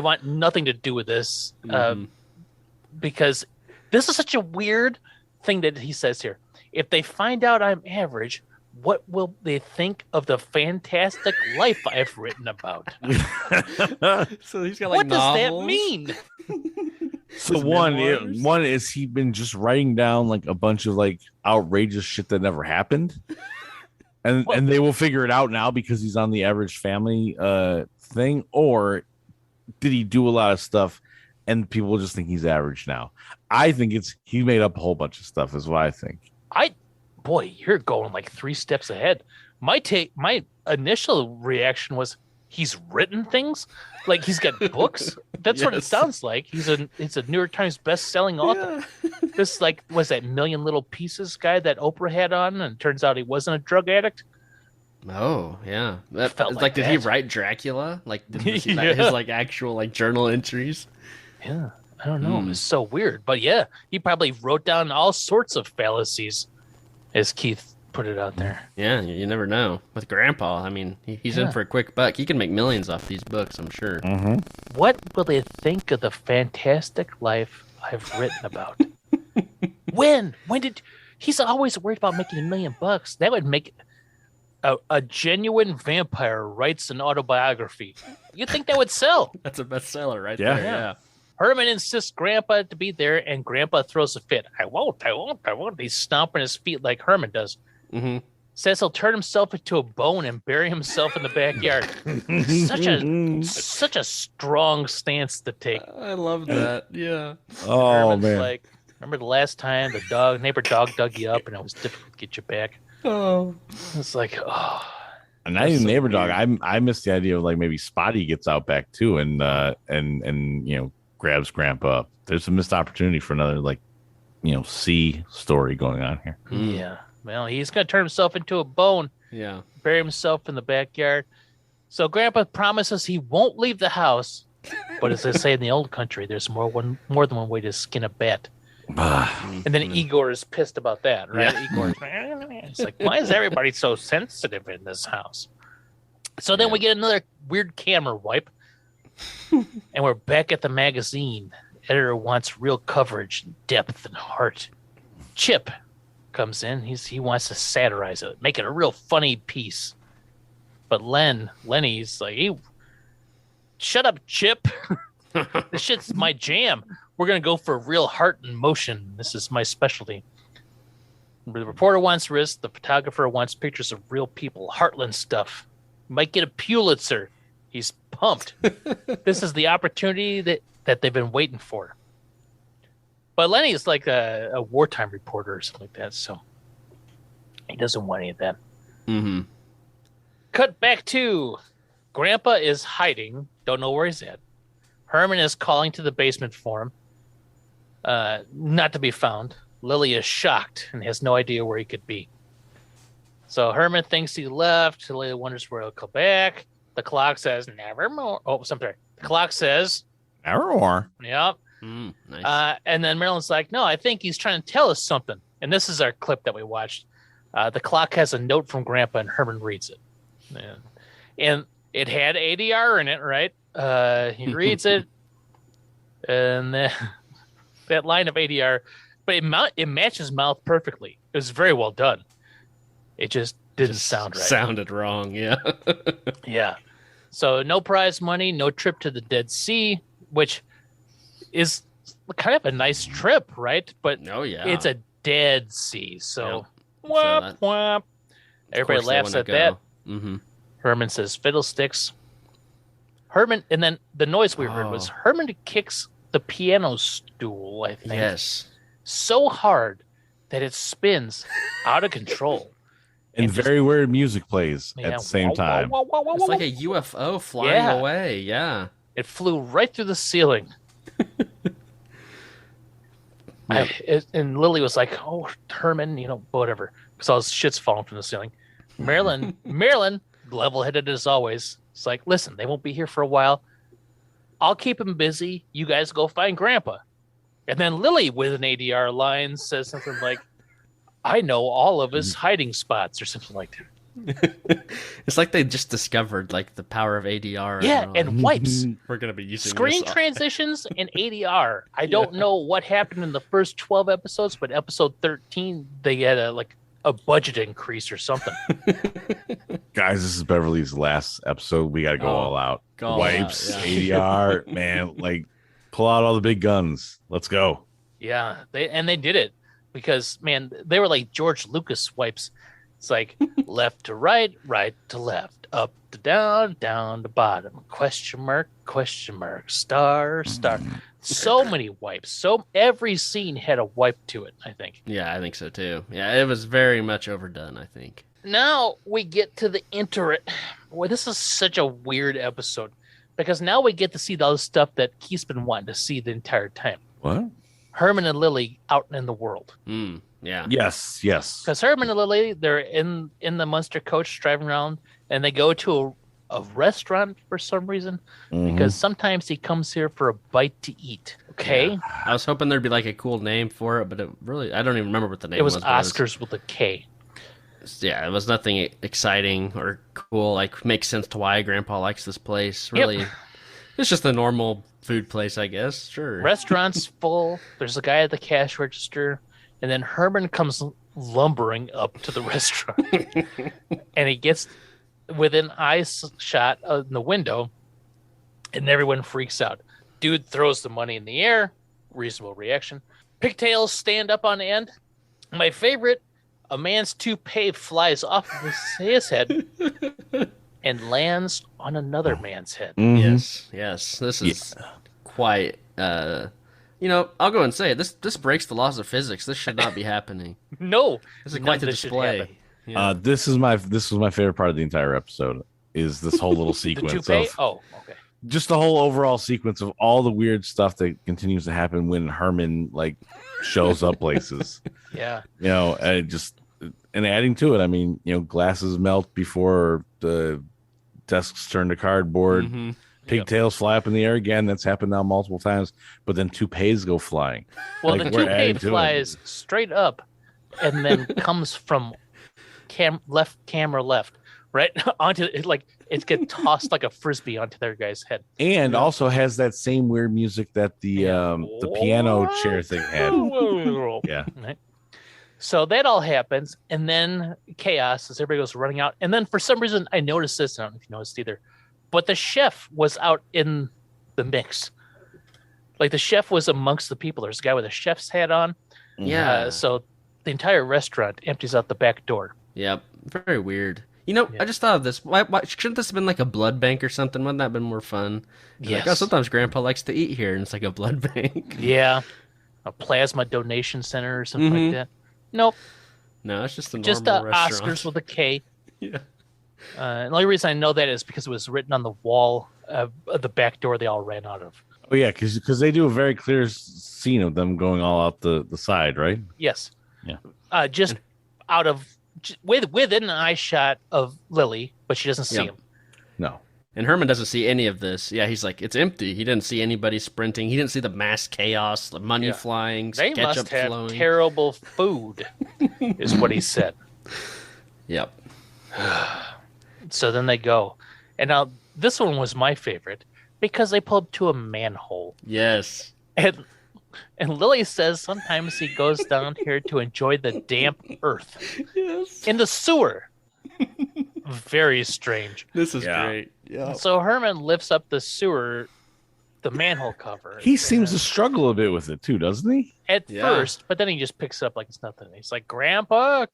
want nothing to do with this. Because this is such a weird thing that he says here. If they find out I'm average, what will they think of the fantastic life I've written about? So he's got like What does that novels? mean? So one is he been just writing down like a bunch of like outrageous shit that never happened, and they will figure it out now because he's on the average family thing, or did he do a lot of stuff and people just think he's average now? I think he made up a whole bunch of stuff is what I think. Boy, you're going like 3 steps ahead. My initial reaction was he's written things, like he's got books. That's what it sounds like. He's a New York Times best-selling author. Yeah. This was that Million Little Pieces guy that Oprah had on, and it turns out he wasn't a drug addict. Oh yeah, that felt like did he write Dracula? Like his like actual like journal entries? Yeah, I don't know. It's so weird, but yeah, he probably wrote down all sorts of fallacies, as Keith put it out there. Yeah, you never know. With Grandpa, I mean, he's in for a quick buck. He can make millions off these books, I'm sure. What will they think of the fantastic life I've written about? When did he's always worried about making $1 million? That would make a genuine vampire writes an autobiography. You think that would sell? That's a bestseller right Yeah. there. Yeah. Herman insists Grandpa to be there, and Grandpa throws a fit. I won't. He's stomping his feet like Herman does. Says he'll turn himself into a bone and bury himself in the backyard. Such a strong stance to take. I love that. Yeah. Oh, Herman's man. like, remember the last time the neighbor dog dug you up and it was difficult to get you back? Oh. It's like, oh. And not even neighbor dog. I miss the idea of like maybe Spotty gets out back too and grabs Grandpa up. There's a missed opportunity for another C story going on here. Yeah. Well, he's going to turn himself into a bone. Yeah. Bury himself in the backyard. So Grandpa promises he won't leave the house. But as they say in the old country, there's more than one way to skin a bat. And then Igor is pissed about that, right? Yeah. Igor's it's like, why is everybody so sensitive in this house? So then we get another weird camera wipe. And we're back at the magazine. Editor wants real coverage, depth, and heart. Chip comes in. He wants to satirize it, make it a real funny piece. But Lenny's like, hey, shut up, Chip. This shit's my jam. We're going to go for real heart and motion. This is my specialty. The reporter wants wrists. The photographer wants pictures of real people. Heartland stuff. Might get a Pulitzer. He's pumped. This is the opportunity that they've been waiting for. But Lenny is like a wartime reporter or something like that, so he doesn't want any of that. Cut back to Grandpa is hiding. Don't know where he's at. Herman is calling to the basement for him. Not to be found. Lily is shocked and has no idea where he could be. So Herman thinks he left. Lily wonders where he'll come back. The clock says, nevermore. Oh, sorry. The clock says, nevermore. Yep. Nice. And then Marilyn's like, no, I think he's trying to tell us something. And this is our clip that we watched. The clock has a note from Grandpa, and Herman reads it. And it had ADR in it, right? He reads it, and then that line of ADR, but it matches his mouth perfectly. It was very well done. It just didn't sound right. Sounded wrong, yeah. Yeah. So no prize money, no trip to the Dead Sea, which is kind of a nice trip, right? But it's a Dead Sea, so whap, whap. Everybody laughs at that. Herman says fiddlesticks. Herman, and then the noise we heard was Herman kicks the piano stool, I think. Yes. So hard that it spins out of control. And very weird music plays at the same time. It's like a UFO flying away. Yeah. It flew right through the ceiling. And Lily was like, "Oh, Herman, whatever," because all this shit's falling from the ceiling. Marilyn, level-headed as always, it's like, "Listen, they won't be here for a while. I'll keep them busy. You guys go find Grandpa." And then Lily, with an ADR line, says something like, "I know all of his hiding spots," or something like that. It's like they just discovered like the power of ADR. Yeah, and wipes. We're gonna be using Screen this transitions and ADR. I don't know what happened in the first 12 episodes, but episode 13 they had a budget increase or something. Guys, this is Beverly's last episode. We gotta go all out. Wipes, ADR, man, like pull out all the big guns. Let's go. Yeah, they did it because man, they were like George Lucas wipes. It's like left to right, right to left, up to down, down to bottom, question mark, star, star. So many wipes. So every scene had a wipe to it, I think. Yeah, I think so too. Yeah, it was very much overdone, I think. Now we get to the Boy, this is such a weird episode because now we get to see all the stuff that Keith's been wanting to see the entire time. What? Herman and Lily out in the world. Yeah. Yes. Because Herman and Lily, they're in the Munster coach driving around, and they go to a restaurant for some reason because sometimes he comes here for a bite to eat. Okay. Yeah. I was hoping there'd be like a cool name for it, but I don't even remember what the name was. It was Oscars with a K. Yeah, it was nothing exciting or cool. Like, makes sense to why Grandpa likes this place. Really, it's just a normal food place, I guess. Sure. Restaurant's full. There's a guy at the cash register. And then Herman comes lumbering up to the restaurant. And he gets within eye shot of the window. And everyone freaks out. Dude throws the money in the air. Reasonable reaction. Pigtails stand up on end. My favorite, a man's toupee flies off of his head and lands on another man's head. Yes. This is quite... I'll go and say it. This breaks the laws of physics. This should not be happening. No, this is quite the display. Yeah. This was my favorite part of the entire episode. Is this whole little sequence of okay, just the whole overall sequence of all the weird stuff that continues to happen when Herman shows up places. Yeah, and adding to it, I mean, glasses melt before the desks turn to cardboard. Pigtails fly up in the air again. That's happened now multiple times. But then toupees go flying. Well, the toupee flies straight up and then comes from camera left, right onto it. Like it gets tossed like a frisbee onto their guy's head. And also has that same weird music that the piano chair thing had. Yeah. Right. So that all happens, and then chaos as everybody goes running out. And then for some reason, I noticed this. I don't know if you noticed either. But the chef was out in the mix. Like the chef was amongst the people. There's a guy with a chef's hat on. Yeah. So the entire restaurant empties out the back door. Yep. Very weird. I just thought of this. Why shouldn't this have been like a blood bank or something? Wouldn't that have been more fun? Yes. Sometimes Grandpa likes to eat here, and it's like a blood bank. Yeah. A plasma donation center or something like that. Nope. No, it's just a normal restaurant. Oscars with a K. Yeah. And the only reason I know that is because it was written on the wall of the back door they all ran out of. Oh, yeah, because they do a very clear scene of them going all out the side, right? Yes. Yeah. Just out of... within an eye shot of Lily, but she doesn't see him. No. And Herman doesn't see any of this. Yeah, he's like, it's empty. He didn't see anybody sprinting. He didn't see the mass chaos, the money flying, they ketchup must have flowing. terrible food, is what he said. Yep. So then they go. And now this one was my favorite because they pull up to a manhole. Yes. And Lily says sometimes he goes down here to enjoy the damp earth. Yes. In the sewer. Very strange. This is great. Yeah. So Herman lifts up the sewer, the manhole cover. He seems to struggle a bit with it too, doesn't he? At first, but then he just picks it up like it's nothing. He's like, Grandpa.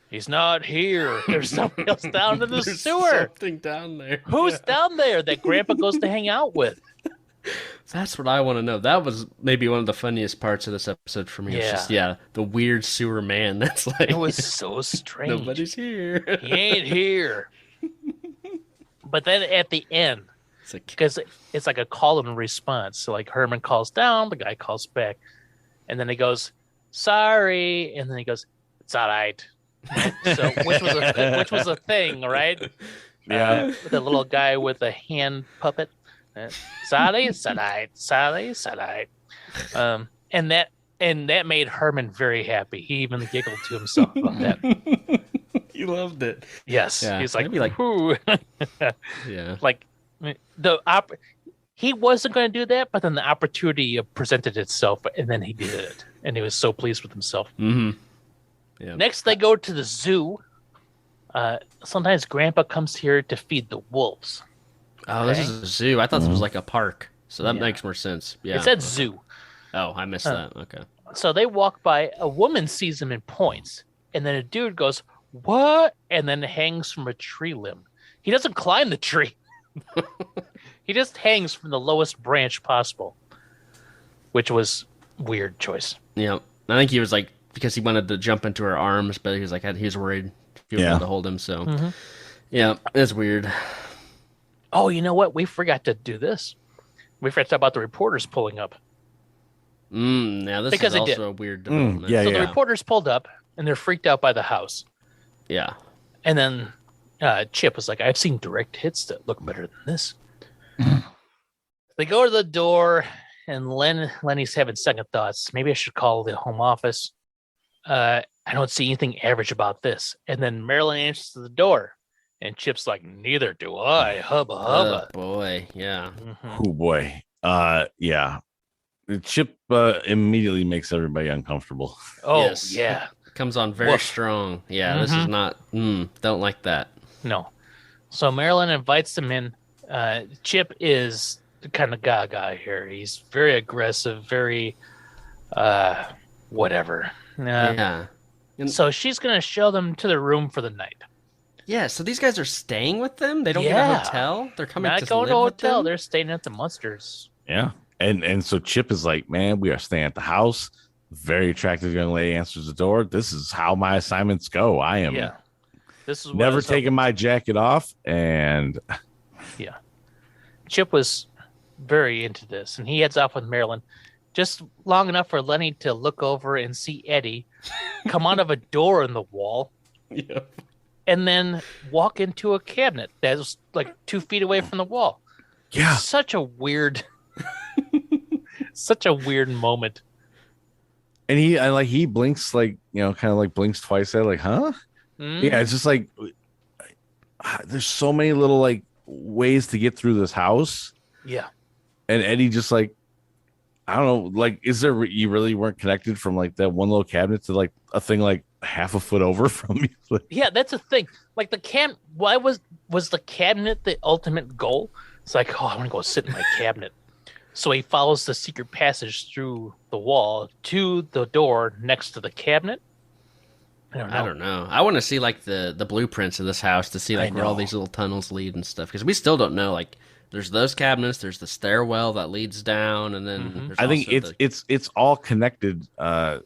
He's not here. There's somebody else down in the There's sewer. something down there. Who's down there that Grandpa goes to hang out with? That's what I want to know. That was maybe one of the funniest parts of this episode for me. Yeah. It's just, the weird sewer man. That's like, It was so strange. nobody's here. He ain't here. But then at the end, It's like, because it's like a call and response. So like Herman calls down, the guy calls back, and then he goes, "Sorry," and then he goes, "It's all right." So which was a thing, right? Yeah. The little guy with a hand puppet. Sorry, it's all right. Sorry, it's all right. And that made Herman very happy. He even giggled to himself about that. you loved it. Yes, Yeah, he's like, maybe like- "Ooh." Yeah. Like he wasn't going to do that, but then the opportunity presented itself, and then he did it, and he was so pleased with himself. Mm-hmm. Yeah. Next, they go to the zoo. Sometimes Grandpa comes here to feed the wolves. Oh, this Okay. is a zoo. I thought this was like a park, so that Yeah. makes more sense. Yeah. It said zoo. Oh, I missed that. Okay. So they walk by. A woman sees them and points, and then a dude goes, "What?" and then hangs from a tree limb. He doesn't climb the tree. He just hangs from the lowest branch possible, which was weird choice. Yeah. I think he was like, because he wanted to jump into her arms, but he was like, he was worried if you were Yeah. able to hold him. So, Mhm. yeah, it's weird. Oh, you know what? We forgot to do this. We forgot to talk about the reporters pulling up. Now this Because is they did. also a weird development. yeah, So the reporters pulled up, and they're freaked out by the house. Yeah. And then Chip was like, "I've seen direct hits that look better than this." They go to the door, and Lenny's having second thoughts. Maybe I should call the home office. I don't see anything average about this. And then Marilyn answers the door, and Chip's like, "Neither do I." Hubba hubba. Oh, boy. Yeah. Mhm. Oh boy. Yeah. Chip immediately makes everybody uncomfortable. Oh Yes. yeah, Comes on very Woof. strong. Yeah, this is Mhm. not, don't like that. no. So Marilyn invites them in. Chip is the kind of gaga here. He's very aggressive, very whatever. Yeah. So she's gonna show them to the room for the night. Yeah, so these guys are staying with them? They don't get Yeah. a hotel? They're coming Not to going live to a with hotel. them? They're staying at the Munsters. Yeah. And so Chip is like, "Man, we are staying at the house." Very attractive young lady answers the door. "This is how my assignments go. I am Yeah. This is what I never was taking my jacket off." And hoping. Chip was very into this, and he heads off with Marilyn, just long enough for Lenny to look over and see Eddie come out of a door in the wall, Yeah. and then walk into a cabinet that was like 2 feet away from the wall. yeah, Such a weird, such a weird moment. and he blinks like, kind of like blinks twice at like, huh? Mm. Yeah, it's just like there's so many little like ways to get through this house, Yeah. and Eddie just like, I don't know, like, is there you really weren't connected from like that one little cabinet to like a thing like half a foot over from you? Yeah, that's a thing. Like why was the cabinet the ultimate goal? It's like, oh, I want to go sit in my cabinet. So he follows the secret passage through the wall to the door next to the cabinet. I don't know. I want to see like the blueprints of this house to see like I where all know. these little tunnels lead and stuff, because we still don't know. Like, there's those cabinets, there's the stairwell that leads down, and then Mhm. there's I think also it's all connected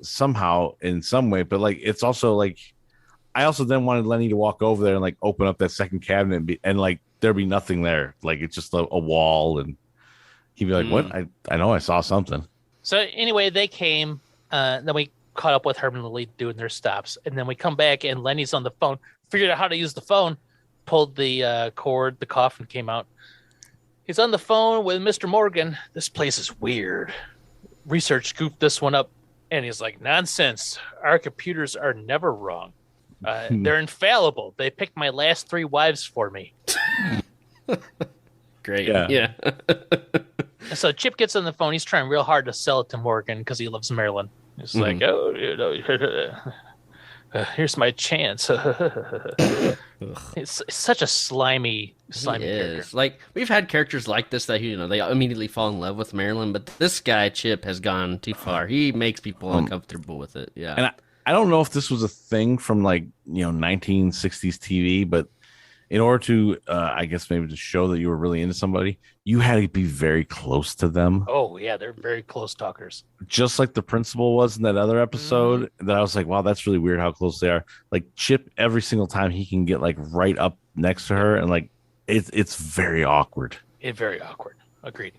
somehow in some way, but like it's also like I also then wanted Lenny to walk over there and like open up that second cabinet and like there be nothing there, like it's just a wall, and he'd be like, "What? I know I saw something." So anyway, they came. Then we caught up with Herman and Lily doing their stops, and then we come back and Lenny's on the phone. Figured out how to use the phone. Pulled the cord. The coffin came out. He's on the phone with Mr. Morgan. "This place is weird. Research scooped this one up." And he's like, "Nonsense. Our computers are never wrong. They're infallible. They picked my last 3 wives for me." great. Yeah. Yeah. So Chip gets on the phone. He's trying real hard to sell it to Morgan because he loves Marilyn. It's like, "Oh, here's my chance." It's such a slimy He character. is. Like, we've had characters like this that they immediately fall in love with Marilyn, but this guy Chip has gone too far. He makes people uncomfortable with it. Yeah. And I don't know if this was a thing from 1960s TV, but in order to, I guess maybe to show that you were really into somebody, you had to be very close to them. Oh yeah, they're very close talkers. Just like the principal was in that other episode, that I was like, wow, that's really weird how close they are. Like Chip, every single time he can get right up next to her, and it's very awkward. Very awkward. Agreed.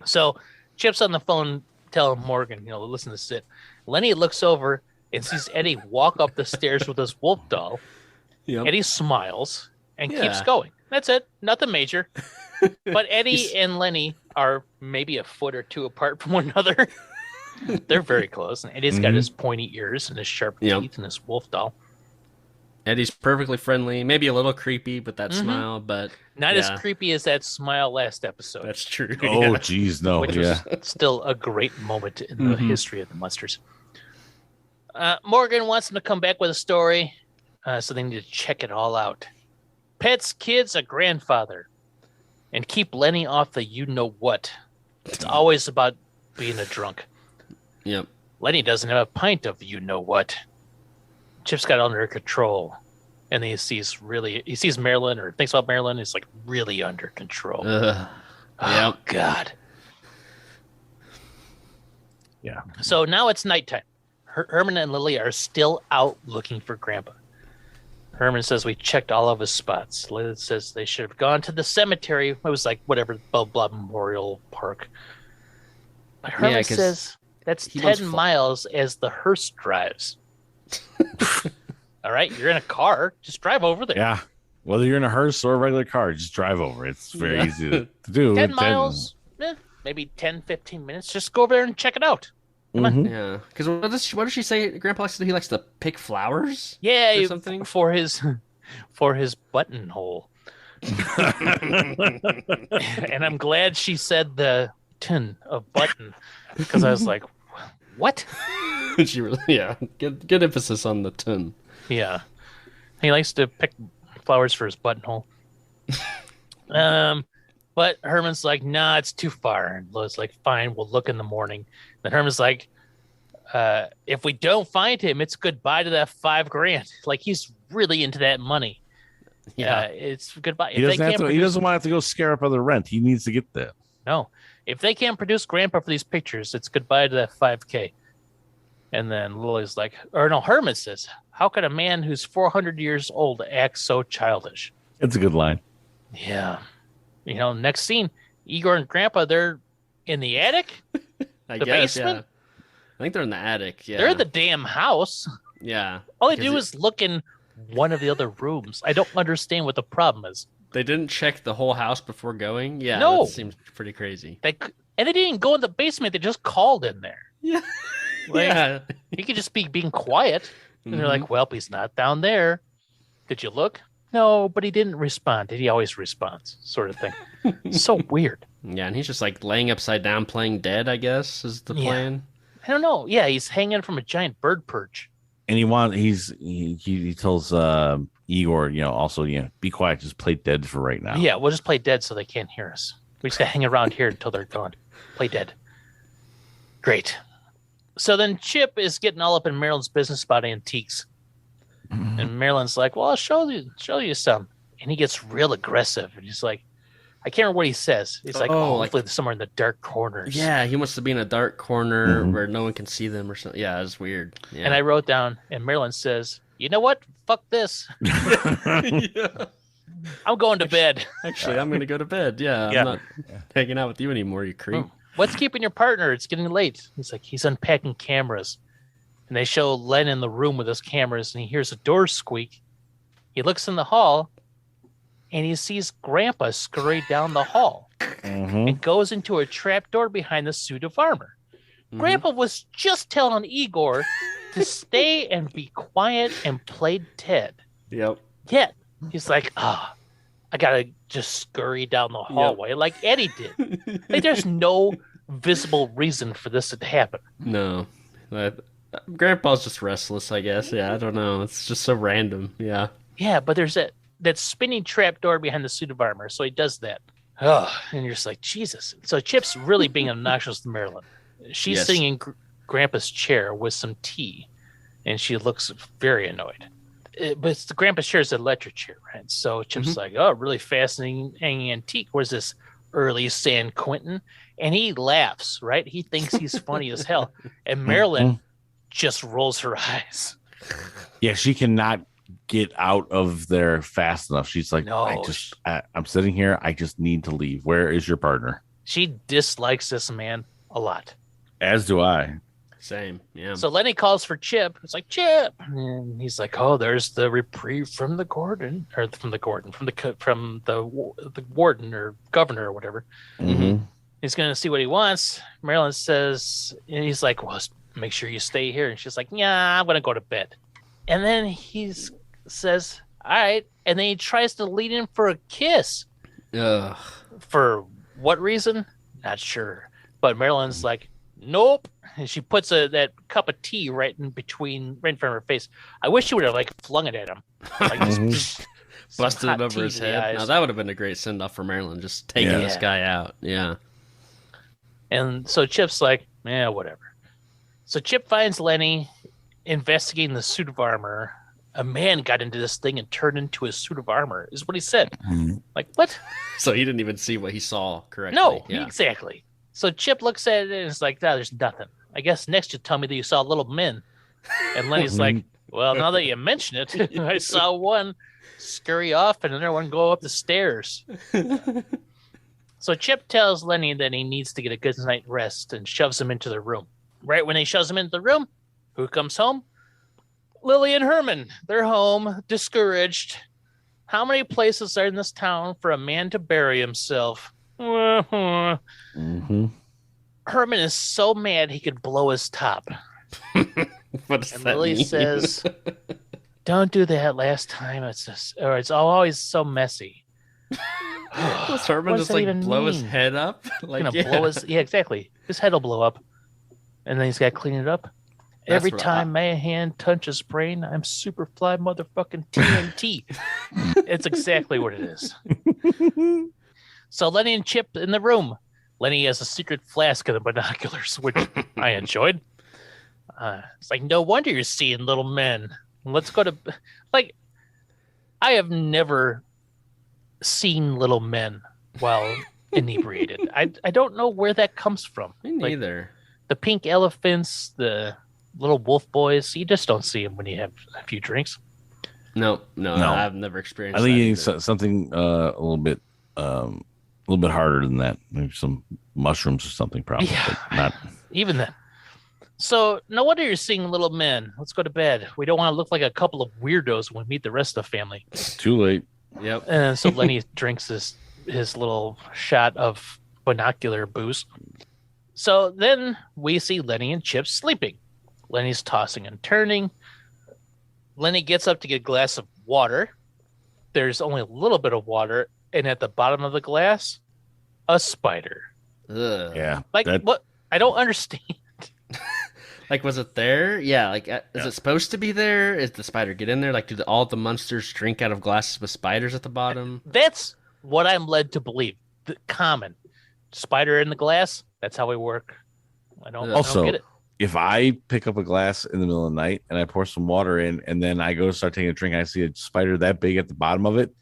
So Chip's on the phone telling Morgan, listen to Sid. Lenny looks over and sees Eddie walk up the stairs with his wolf doll. Yep. Eddie smiles and keeps going. That's it. Nothing major. But Eddie and Lenny are maybe a foot or two apart from one another. They're very close. And Eddie's got his pointy ears and his sharp teeth and his wolf doll. Eddie's perfectly friendly, maybe a little creepy, but that smile, but not as creepy as that smile last episode. That's true. Oh, geez, no. Which was still a great moment in the history of the Munsters. Morgan wants them to come back with a story, so they need to check it all out. Pets, kids, a grandfather. And keep Lenny off the you-know-what. It's always about being a drunk. Yep. Lenny doesn't have a pint of you-know-what. Chip's got it under control. And then he sees Marilyn, or thinks about Marilyn, is really under control. Oh, God. Yeah. So now it's nighttime. Herman and Lily are still out looking for Grandpa. Herman says we checked all of his spots. Lily says they should have gone to the cemetery. It was whatever, blah, blah, Memorial Park. But Herman says that's 10 miles as the hearse drives. All right, you're in a car. Just drive over there. Yeah. Whether you're in a hearse or a regular car, just drive over. It's very easy to do. 10 miles, maybe 10, 15 minutes. Just go over there and check it out. Come on. Yeah. Because what does she say? Grandpa likes to do? He likes to pick flowers? Yeah, or something? for his buttonhole. And I'm glad she said the tin of button, because I was like, what? She really, good emphasis on the tin. Yeah, he likes to pick flowers for his buttonhole. But Herman's like, nah, it's too far. And Lois like, fine, we'll look in the morning. Then Herman's like, if we don't find him, it's goodbye to that $5,000. He's really into that money. Yeah, it's goodbye. He doesn't want to have to go scare up other rent. He needs to get that. No, if they can't produce Grandpa for these pictures, it's goodbye to that $5,000. And then Lily's like, Herman says, how could a man who's 400 years old act so childish? It's a good line. Yeah. Next scene, Igor and Grandpa, they're in the attic? I the guess, basement? yeah. I think they're in the attic, yeah. They're in the damn house. Yeah. All they do is look in one of the other rooms. I don't understand what the problem is. They didn't check the whole house before going? Yeah, no. That seems pretty crazy. And they didn't go in the basement. They just called in there. Yeah. He could just be being quiet. And they're like, well, he's not down there. Did you look? No, but he didn't respond. He always responds, sort of thing. So weird. Yeah, and he's just laying upside down playing dead, I guess, is the plan. I don't know. Yeah, he's hanging from a giant bird perch. And he tells Igor, also, be quiet, just play dead for right now. Yeah, we'll just play dead so they can't hear us. We just gotta hang around here until they're gone. Play dead. Great. So then Chip is getting all up in Marilyn's business about antiques. And Marilyn's like, well, I'll show you some. And he gets real aggressive. And he's like, I can't remember what he says. He's like, hopefully somewhere in the dark corners. Yeah, he wants to be in a dark corner where no one can see them or something. Yeah, it's weird. Yeah. And I wrote down, and Marilyn says, you know what? Fuck this. Yeah. I'm going to bed. Actually, I'm going to go to bed. Yeah, I'm not hanging out with you anymore, you creep. What's keeping your partner? It's getting late. He's like, he's unpacking cameras. And they show Len in the room with his cameras, and he hears a door squeak. He looks in the hall, and he sees Grandpa scurry down the hall and goes into a trap door behind the suit of armor. Grandpa was just telling Igor to stay and be quiet and play Ted. Yep. Yet, he's like, I gotta just scurry down the hallway like Eddie did. There's no visible reason for this to happen. No. Grandpa's just restless, I guess. Yeah, I don't know. It's just so random. Yeah. Yeah, but there's that spinning trap door behind the suit of armor, so he does that. Oh, and you're just like, Jesus. So Chip's really being obnoxious to Marilyn. She's sitting in Grandpa's chair with some tea, and she looks very annoyed. But it's the Grandpa shares an electric chair, right? So Chip's like, oh, really fascinating antique. Where's this early San Quentin? And he laughs, right? He thinks he's funny as hell. And Marilyn just rolls her eyes. Yeah, she cannot get out of there fast enough. She's like, No. I'm sitting here. I just need to leave. Where is your partner? She dislikes this man a lot. As do I. Same, yeah. So Lenny calls for Chip. It's like, Chip. And he's like, oh, there's the reprieve from the warden or from the warden or governor or whatever. Mm-hmm. He's going to see what he wants. Marilyn says, and he's like, well, make sure you stay here. And she's like, yeah, I'm going to go to bed. And then he says, all right. And then he tries to lead in for a kiss. Ugh. For what reason? Not sure. But Marilyn's like, nope. And she puts that cup of tea right in front of her face. I wish she would have flung it at him. Just busted him over his head. Now that would have been a great send off for Marilyn, just taking this guy out. Yeah. And so Chip's like, yeah, whatever. So Chip finds Lenny investigating the suit of armor. A man got into this thing and turned into a suit of armor, is what he said. Like, what? So he didn't even see what he saw correctly. No, exactly. So Chip looks at it and is like, no, there's nothing. I guess next you tell me that you saw little men. And Lenny's like, well, now that you mention it, I saw one scurry off and another one go up the stairs. So Chip tells Lenny that he needs to get a good night's rest and shoves him into the room. Right when he shoves him into the room, who comes home? Lily and Herman. They're home, discouraged. How many places are in this town for a man to bury himself? Mm-hmm. Herman is so mad he could blow his top. What does And that Lily mean? says, don't do that last time. It's always so messy. Does Herman What just does that even blow his mean? head up? Gonna blow his exactly. His head will blow up. And then he's got to clean it up. Every what time my hand touches brain, I'm Superfly motherfucking TNT. It's exactly what it is. So Lenny and Chip in the room. Lenny has a secret flask of the binoculars, which I enjoyed. It's like, no wonder you're seeing little men. Let's go to... I have never seen little men while inebriated. I don't know where that comes from. Me neither. The pink elephants, the little wolf boys, you just don't see them when you have a few drinks. No, I've never experienced I think that you either. need something a little bit harder than that. Maybe some mushrooms or something, probably. Yeah. But not. Even then. So no wonder you're seeing little men. Let's go to bed. We don't want to look like a couple of weirdos when we meet the rest of the family. Too late. Yep. And so Lenny drinks his little shot of binocular booze. So then we see Lenny and Chip sleeping. Lenny's tossing and turning. Lenny gets up to get a glass of water. There's only a little bit of water, and at the bottom of the glass, a spider. Ugh. Yeah. What? I don't understand. Was it there? Yeah. Is it supposed to be there? Is the spider get in there? Do all the Munsters drink out of glasses with spiders at the bottom? That's what I'm led to believe. The common spider in the glass. That's how we work. I don't get it. If I pick up a glass in the middle of the night and I pour some water in, and then I go to start taking a drink, I see a spider that big at the bottom of it,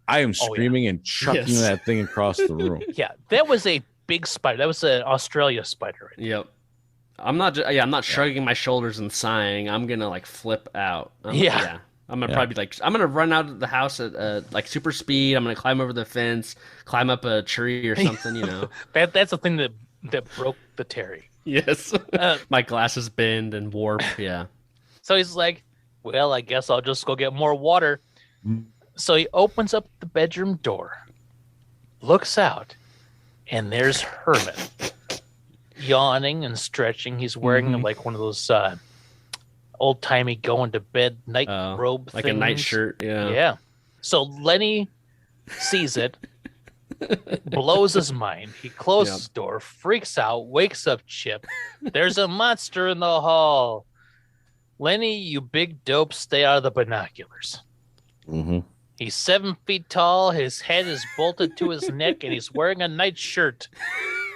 I am screaming and chucking that thing across the room. Yeah, that was a big spider. That was an Australia spider. Right? Yep. I'm not shrugging my shoulders and sighing. I'm gonna flip out. I'm gonna probably be I'm gonna run out of the house at super speed. I'm gonna climb over the fence, climb up a tree or something. That's the thing that broke the Terry. Yes. My glasses bend and warp. Yeah. So he's like, well, I guess I'll just go get more water. So he opens up the bedroom door, looks out, and there's Herman yawning and stretching. He's wearing one of those old-timey going to bed night robe things. A night shirt. Yeah. Yeah. So Lenny sees it. Blows his mind. He closes the door, freaks out, wakes up Chip. There's a monster in the hall. Lenny, you big dope, stay out of the binoculars. Mm-hmm. He's 7 feet tall. His head is bolted to his neck, and he's wearing a night shirt.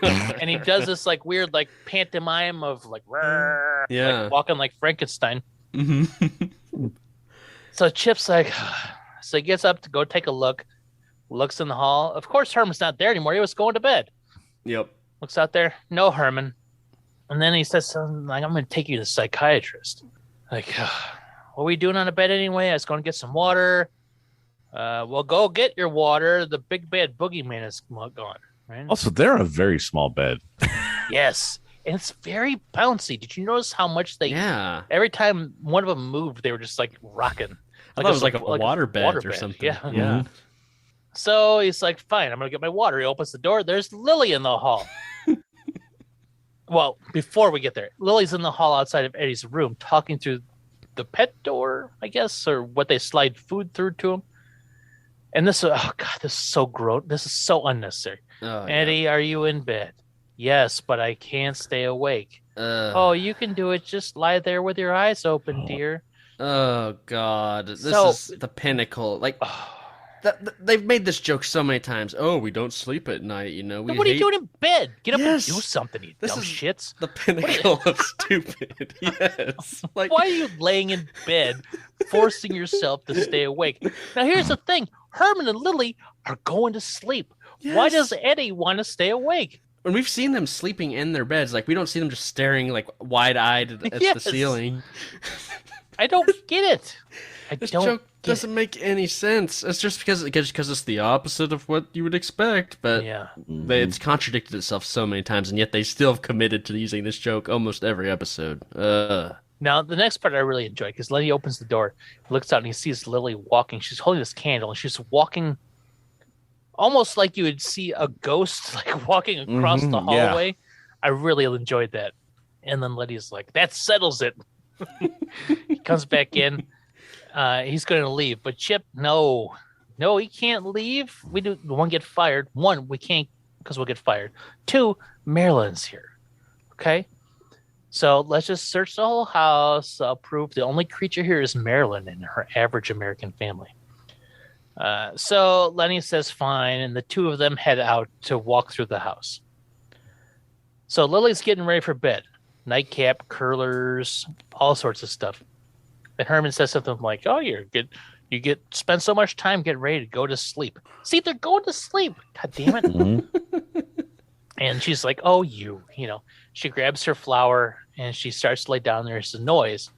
And he does this weird pantomime of walking like Frankenstein. So Chip's like, so he gets up to go take a look, looks in the hall. Of course, Herman's not there anymore. He was going to bed. Yep. Looks out there. No Herman. And then he says something like, I'm going to take you to the psychiatrist. Like, what are we doing on the bed anyway? I was going to get some water. Well, go get your water. The big bad boogeyman is gone. Right? Also, they're a very small bed. Yes. And it's very bouncy. Did you notice how much they... Yeah. Every time one of them moved, they were just like rocking. I thought it was like a water bed or something. Yeah. Yeah. So he's like, fine, I'm going to get my water. He opens the door. There's Lily in the hall. Well, before we get there, Lily's in the hall outside of Eddie's room talking through the pet door, I guess, or what they slide food through to him. And this, oh God, this is so gross. This is so unnecessary. Oh, Eddie, yeah. are you in bed? Yes, but I can't stay awake. Oh, you can do it. Just lie there with your eyes open, dear. Oh God, this is the pinnacle. Like, they've made this joke so many times. Oh, we don't sleep at night, you know. What are you doing in bed? Get up and do something, you this dumb is shits. The pinnacle of stupid. Yes. Like, why are you laying in bed, forcing yourself to stay awake? Now, here's the thing: Herman and Lily are going to sleep. Yes. Why does Eddie want to stay awake? When we've seen them sleeping in their beds, like we don't see them just staring like wide-eyed at Yes. the ceiling. I don't get it. This joke doesn't make any sense. It's just because it's the opposite of what you would expect, but Yeah. it's contradicted itself so many times, and yet they still have committed to using this joke almost every episode. Now, the next part I really enjoy, because Lenny opens the door, looks out, and he sees Lily walking. She's holding this candle, and she's walking almost like you would see a ghost like walking across the hallway. Yeah. I really enjoyed that. And then Letty's like, that settles it. He comes back in. He's going to leave. But Chip, no, he can't leave. We do one get fired. One, we can't because we'll get fired. Two, Marilyn's here. Okay? So let's just search the whole house. I'll prove the only creature here is Marilyn and her average American family. So Lenny says fine, and the two of them head out to walk through the house. So Lily's getting ready for bed. Nightcap, curlers, all sorts of stuff. And Herman says something like, oh, you're good. You spend so much time getting ready to go to sleep. See, they're going to sleep. God damn it. Mm-hmm. And she's like, oh, you know. She grabs her flower, and she starts to lay down. There's a noise.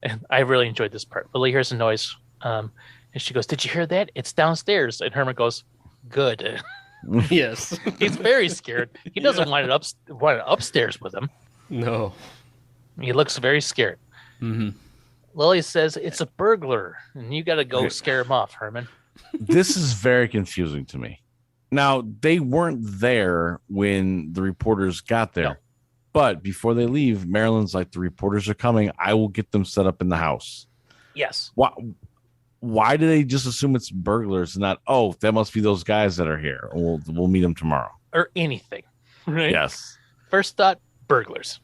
And I really enjoyed this part. Lily hears a noise. And she goes, did you hear that? It's downstairs. And Herman goes, good. Yes. He's very scared. He doesn't want it upstairs with him. No. He looks very scared. Mm-hmm. Lily says, it's a burglar. And you got to go scare him off, Herman. This is very confusing to me. Now, they weren't there when the reporters got there. No. But before they leave, Marilyn's like, the reporters are coming. I will get them set up in the house. Yes. Why do they just assume it's burglars and not, oh, that must be those guys that are here. We'll meet them tomorrow. Or anything. Right? Yes. First thought, burglars.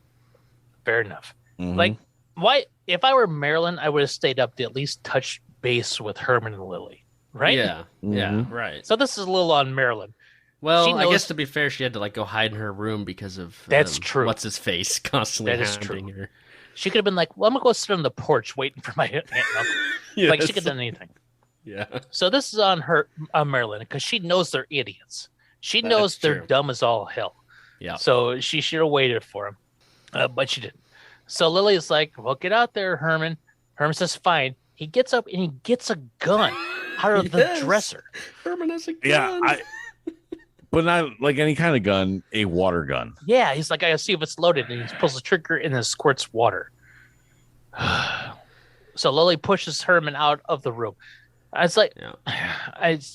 Fair enough. Mm-hmm. Like, why? If I were Marilyn, I would have stayed up to at least touch base with Herman and Lily. Right? Yeah. Mm-hmm. Yeah, right. So this is a little on Marilyn. Well, I guess to be fair, she had to like go hide in her room because of that's true. What's his face constantly that is true. Her. She could have been like, well, I'm going to go sit on the porch waiting for my aunt. Yes. Like, she could have done anything. Yeah. So this is on Marilyn, because she knows they're idiots. She knows they're dumb as all hell. Yeah. So she should have waited for him, but she didn't. So Lily is like, well, get out there, Herman. Herman says, fine. He gets up and he gets a gun out of the dresser. Herman has a gun. Yeah, but not like any kind of gun, a water gun. Yeah, he's like, I gotta see if it's loaded. And he pulls the trigger and it squirts water. So Lily pushes Herman out of the room. It's like,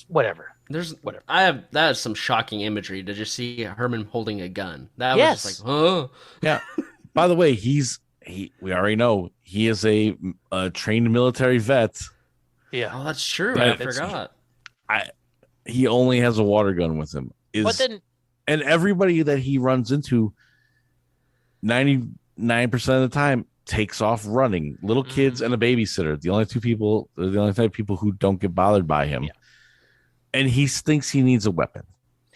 whatever. Whatever. That is some shocking imagery to just see Herman holding a gun. That was just like, oh. Yeah. By the way, we already know he is a trained military vet. Yeah. Oh, that's true. I forgot. He only has a water gun with him. And everybody that he runs into, 99% of the time, takes off running. Little kids and a babysitter. The only type of people who don't get bothered by him. Yeah. And he thinks he needs a weapon.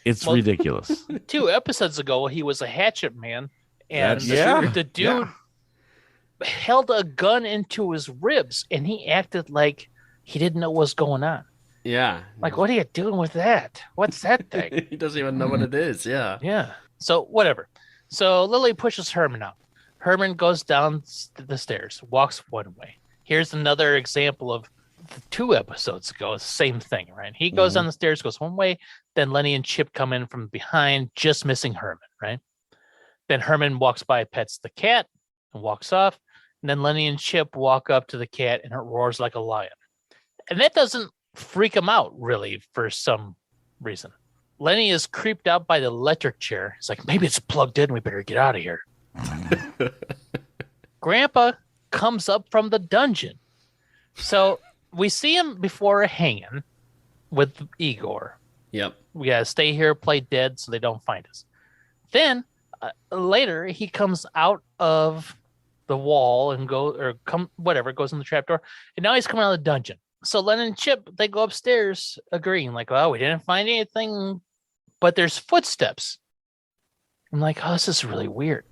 It's ridiculous. 2 episodes ago, he was a hatchet man. And the dude held a gun into his ribs, and he acted like he didn't know what was going on. Yeah. Like, what are you doing with that? What's that thing? He doesn't even know what it is. Yeah. Yeah. So whatever. So Lily pushes Herman out. Herman goes down the stairs, walks one way. Here's another example of 2 episodes ago, same thing, right? He goes down the stairs, goes one way. Then Lenny and Chip come in from behind, just missing Herman, right? Then Herman walks by, pets the cat, and walks off. And then Lenny and Chip walk up to the cat, and it roars like a lion. And that doesn't freak him out, really, for some reason. Lenny is creeped out by the electric chair. He's like, maybe it's plugged in. We better get out of here. Grandpa comes up from the dungeon. So we see him before hanging with Igor. Yep. We gotta stay here, play dead, so they don't find us. Then later he comes out of the wall and goes in the trapdoor, and now he's coming out of the dungeon. So Len and Chip, they go upstairs agreeing, like, oh, we didn't find anything, but there's footsteps. I'm like, oh, this is really weird.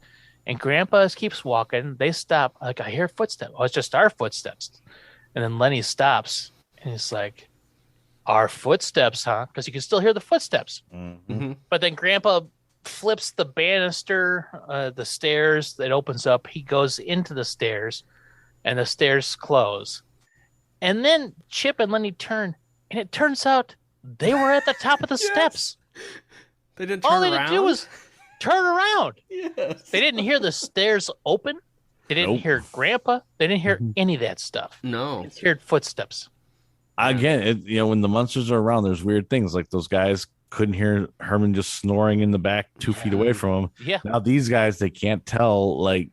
And Grandpa keeps walking. They stop. Like, I hear footsteps. Oh, it's just our footsteps. And then Lenny stops, and he's like, our footsteps, huh? Because you can still hear the footsteps. Mm-hmm. But then Grandpa flips the banister, the stairs. It opens up. He goes into the stairs, and the stairs close. And then Chip and Lenny turn, and it turns out they were at the top of the steps. They didn't turn All they around? had to do was turn around. Yes. They didn't hear the stairs open. They didn't hear Grandpa. They didn't hear any of that stuff. No. They just heard footsteps. Again, when the Munsters are around, there's weird things. Like those guys couldn't hear Herman just snoring in the back 2 feet away from him. Yeah. Now these guys, they can't tell like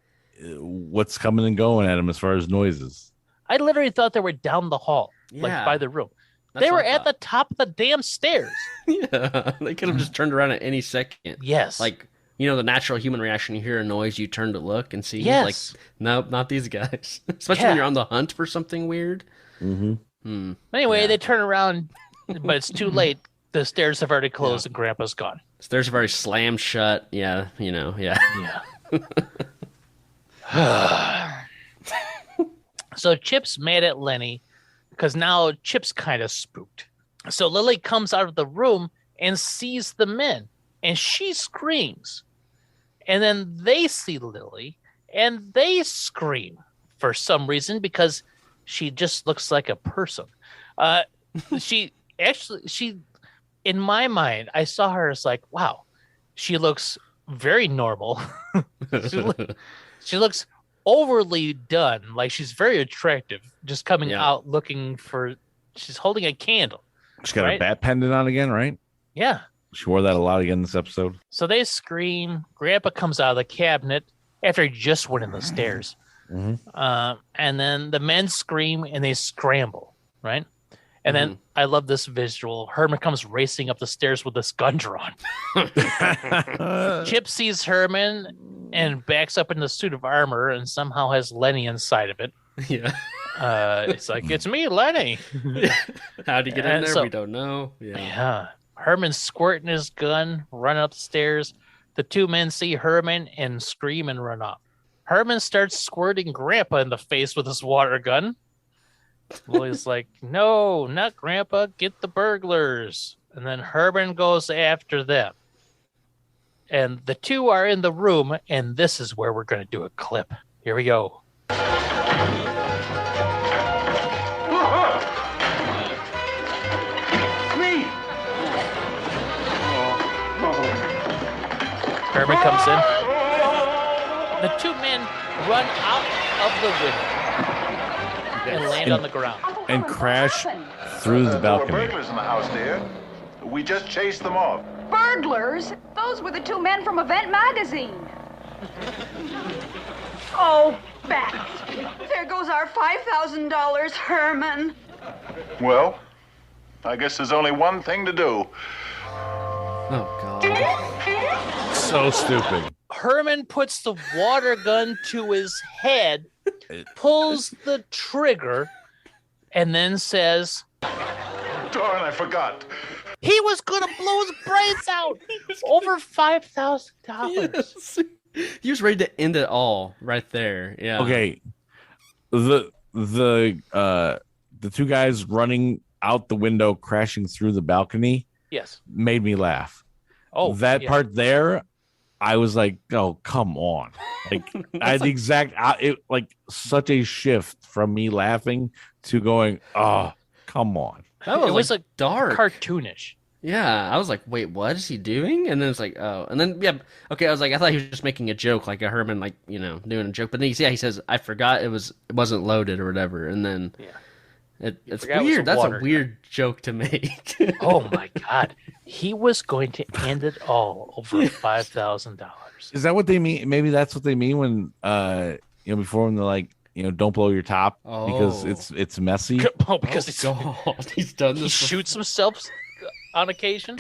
what's coming and going at them as far as noises. I literally thought they were down the hall, like by the room. They were at the top of the damn stairs. Yeah. They could have just turned around at any second. Yes. Like, the natural human reaction, you hear a noise, you turn to look and see. Yes. Like, nope, not these guys. Especially when you're on the hunt for something weird. Mm-hmm. Anyway, they turn around, but it's too late. The stairs have already closed and Grandpa's gone. Stairs have already slammed shut. Yeah, yeah. Yeah. So Chip's mad at Lenny because now Chip's kind of spooked. So Lily comes out of the room and sees the men, and she screams. And then they see Lily, and they scream for some reason because she just looks like a person. She in my mind, I saw her as like, wow, she looks very normal. She looks overly done, like she's very attractive, just coming out looking for. She's holding a candle. She got a bat pendant on again, right? Yeah. She wore that a lot again this episode. So they scream. Grandpa comes out of the cabinet after he just went in the stairs. And then the men scream and they scramble, right? And then I love this visual. Herman comes racing up the stairs with this gun drawn. Chip sees Herman and backs up in the suit of armor and somehow has Lenny inside of it. Yeah. It's like, it's me, Lenny. How'd he get in there? We don't know. Yeah. Herman's squirting his gun, running up the stairs. The 2 men see Herman and scream and run off. Herman starts squirting Grandpa in the face with his water gun. Lily's like, no, not Grandpa, get the burglars. And then Herman goes after them. And the 2 are in the room, and this is where we're going to do a clip. Here we go. Herman comes in. The 2 men run out of the window and land on the ground. And crash through the balcony. There were burglars in the house, dear. We just chased them off. Burglars? Those were the 2 men from Event Magazine. Oh, bats. There goes our $5,000, Herman. Well, I guess there's only one thing to do. Oh, God. So stupid. Herman puts the water gun to his head, pulls the trigger, and then says, Darn, I forgot. he was going to blow his brains out. Over $5,000. Yes. He was ready to end it all right there. Yeah. Okay. The two guys running out the window, crashing through the balcony, Yes. made me laugh. Oh, that yeah. part there, I was like, "Oh, come on!" Like I had the exact, like such a shift from me laughing to going, "Oh, come on!" That was, It was like, like dark. cartoonish. Yeah, I was like, wait, what is he doing? And then it's like, oh, and then yeah, okay, I was like, I thought he was just making a joke, like a Herman, like doing a joke. But then he says, I forgot it wasn't loaded or whatever, and then it's forgot it was weird. a That's a water weird joke to make. Oh my God, he was going to end it all over $5,000. Is that what they mean? Maybe that's what they mean when before when they're like, don't blow your top because it's messy. Oh, because he's done he this. shoots himself on occasion.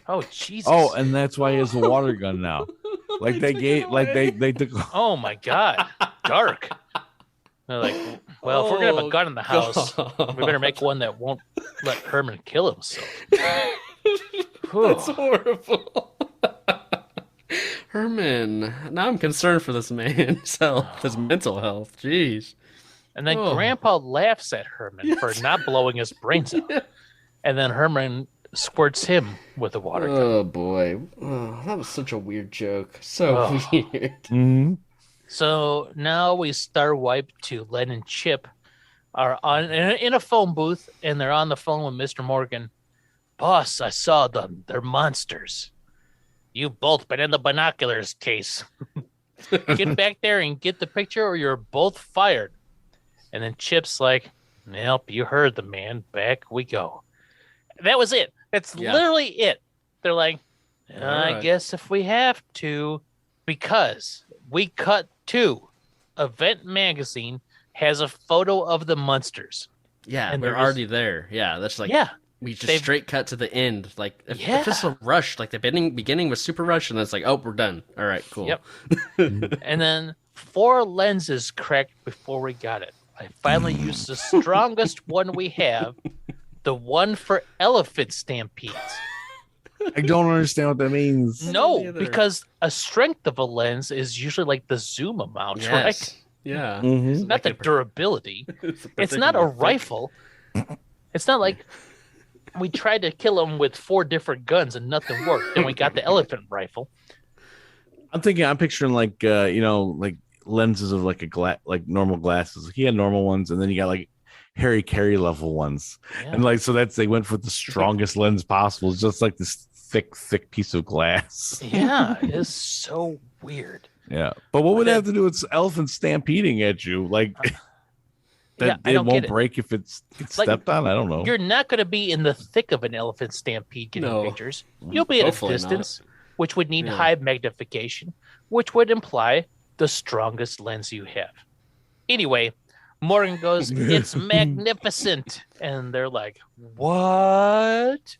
Oh Jesus! Oh, and that's why he has a water gun now. Like they took. Oh my God, dark. They're like, well, if we're gonna have a gun in the house, we better make one that won't let Herman kill himself. That's horrible. Herman, now I'm concerned for this man's health, his mental health. Jeez. And then Grandpa laughs at Herman for not blowing his brains out. And then Herman squirts him with a water gun. Oh boy, that was such a weird joke. So weird. Mm-hmm. So now we star wipe to Len and Chip are in a phone booth, and they're on the phone with Mr. Morgan. Boss, I saw them. They're monsters. You've both been in the binoculars case. Get back there and get the picture, or you're both fired. And then Chip's like, "Nope, you heard the man. Back we go." That was it. That's literally it. They're like, I guess if we have to, because we cut to Event Magazine has a photo of the Munsters. Yeah, and we're already there. Yeah, that's like we just straight cut to the end. Like if it's a rush, like the beginning was super rushed, and then it's like, oh, we're done. All right, cool. Yep. And then 4 lenses cracked before we got it. I finally used the strongest one we have. The one for elephant stampedes. I don't understand what that means. No, because a strength of a lens is usually like the zoom amount, right? Yeah. Mm-hmm. It's not the durability. It's not a rifle. It's not like we tried to kill him with 4 different guns and nothing worked. Then we got the elephant rifle. I'm picturing like like lenses of like like normal glasses. He had normal ones, and then you got like Harry Carey level ones, and like so they went for the strongest lens possible. It's just like this thick piece of glass. Yeah, it is so weird. Yeah, but what would it have to do with elephants stampeding at you? Like that it won't break if it's stepped on. I don't know. You're not going to be in the thick of an elephant stampede getting pictures. You'll be at a distance, which would need high magnification, which would imply the strongest lens you have. Anyway, Morgan goes, "It's magnificent." And they're like, "What?"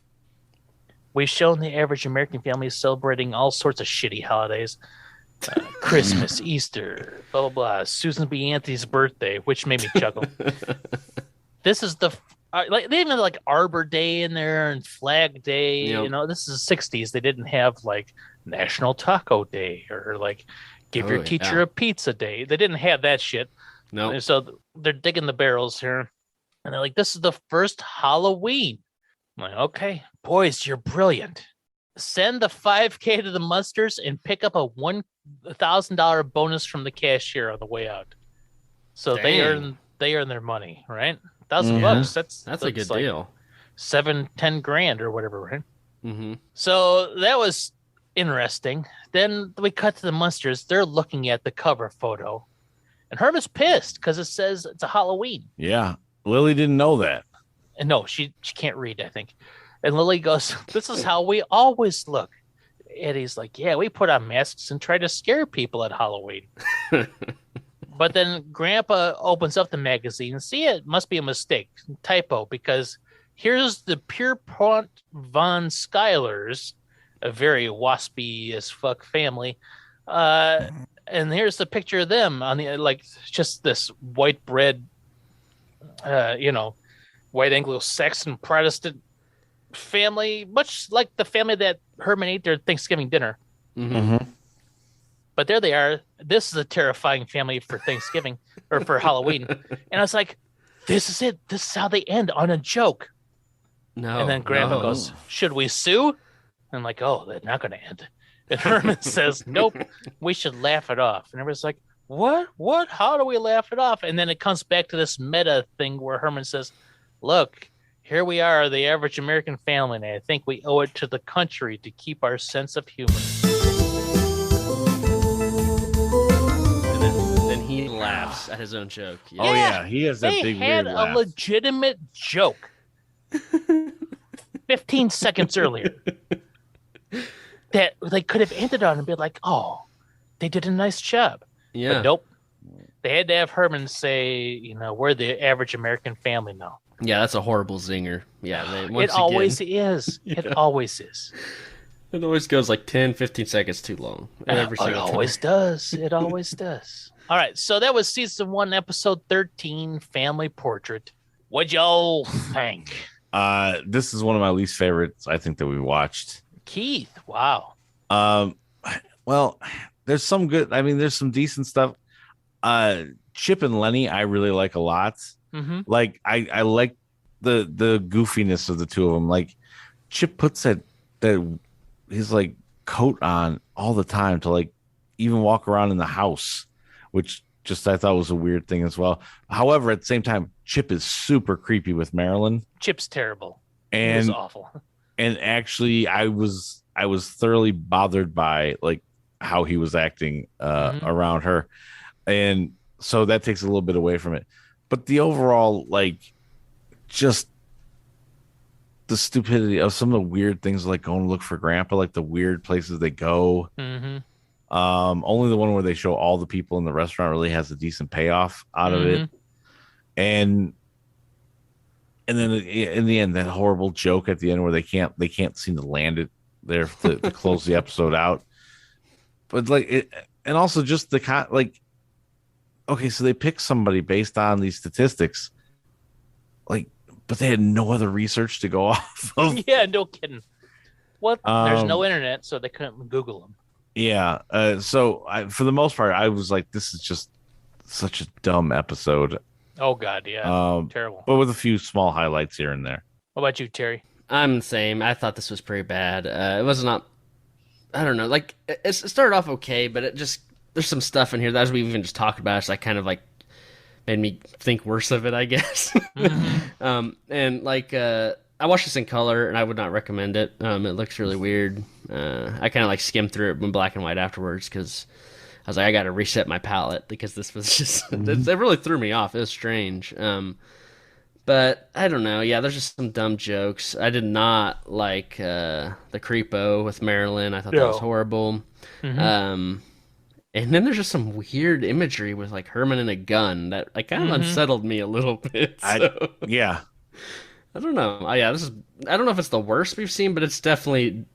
We've shown the average American family celebrating all sorts of shitty holidays. Christmas, Easter, blah, blah, blah. Susan B. Anthony's birthday, which made me chuckle. This is they even have like Arbor Day in there and Flag Day. Yep. This is the 60s. They didn't have like National Taco Day or like give your teacher a pizza day. They didn't have that shit. No. And so they're digging the barrels here. And they're like, this is the first Halloween. I'm like, okay, boys, you're brilliant. Send the 5K to the Munsters and pick up a $1,000 bonus from the cashier on the way out. So they earn their money, right? $1,000. That's a good deal. 7-10 grand or whatever, right? Mm-hmm. So that was interesting. Then we cut to the Munsters. They're looking at the cover photo. And Herman's pissed because it says it's a Halloween. Yeah. Lily didn't know that. And no, she can't read, I think. And Lily goes, "This is how we always look." Eddie's like, "Yeah, we put on masks and try to scare people at Halloween." But then Grandpa opens up the magazine and see it must be a mistake, typo, because here's the Pierpont von Schuyler's, a very waspy as fuck family. And here's the picture of them on the just this white bread, white Anglo-Saxon Protestant family, much like the family that Herman ate their Thanksgiving dinner. Mm-hmm. But there they are. This is a terrifying family for Thanksgiving or for Halloween. And I was like, this is it. This is how they end, on a joke. No. And then Grandpa goes, should we sue? And I'm like, oh, they're not going to end. And Herman says, nope, we should laugh it off. And everybody's like, what? How do we laugh it off? And then it comes back to this meta thing where Herman says, look, here we are, the average American family, and I think we owe it to the country to keep our sense of humor. And then he laughs at his own joke. Yeah. Oh yeah, he has that They big had weird a laugh. legitimate joke 15 seconds earlier that they could have ended on and be like, oh, they did a nice job. Yeah. But nope. They had to have Herman say, we're the average American family now. Yeah, that's a horrible zinger. Yeah, It always is. It always is. It always goes like 10, 15 seconds too long. Every It single time. always does. It always does. All right, so that was season 1, episode 13, Family Portrait. What'd y'all think? This is one of my least favorites, I think, that we watched. Keith, wow. Well, there's some good. I mean, there's some decent stuff. Chip and Lenny, I really like a lot. Mm-hmm. Like, I like the goofiness of the two of them. Like, Chip puts that his like coat on all the time to like even walk around in the house, which just I thought was a weird thing as well. However, at the same time, Chip is super creepy with Marilyn. Chip's terrible. It And was awful. And actually, I was thoroughly bothered by like how he was acting around her, and so that takes a little bit away from it. But the overall, like, just the stupidity of some of the weird things, like going to look for Grandpa, like the weird places they go. Mm-hmm. Only the one where they show all the people in the restaurant really has a decent payoff out of it, and then in the end, that horrible joke at the end where they can't seem to land it there to close the episode out. But like it, and also just the like, okay, so they picked somebody based on these statistics, like, but they had no other research to go off of. Yeah, no kidding. What? There's no internet, so they couldn't Google them. Yeah. So for the most part, I was like, this is just such a dumb episode. Oh God, yeah, terrible. But with a few small highlights here and there. What about you, Terry? I'm the same. I thought this was pretty bad. It was not. I don't know. Like it started off okay, but it just there's some stuff in here that as we even just talked about, it's like kind of like made me think worse of it, I guess. And like I watched this in color, and I would not recommend it. It looks really weird. I kind of like skimmed through it in black and white afterwards because I was like, I got to reset my palette because this was just it really threw me off. It was strange. But I don't know. Yeah, there's just some dumb jokes. I did not like the creepo with Marilyn. I thought that was horrible. And then there's just some weird imagery with like Herman and a gun that like kind of unsettled me a little bit. So. I don't know. I don't know if it's the worst we've seen, but it's definitely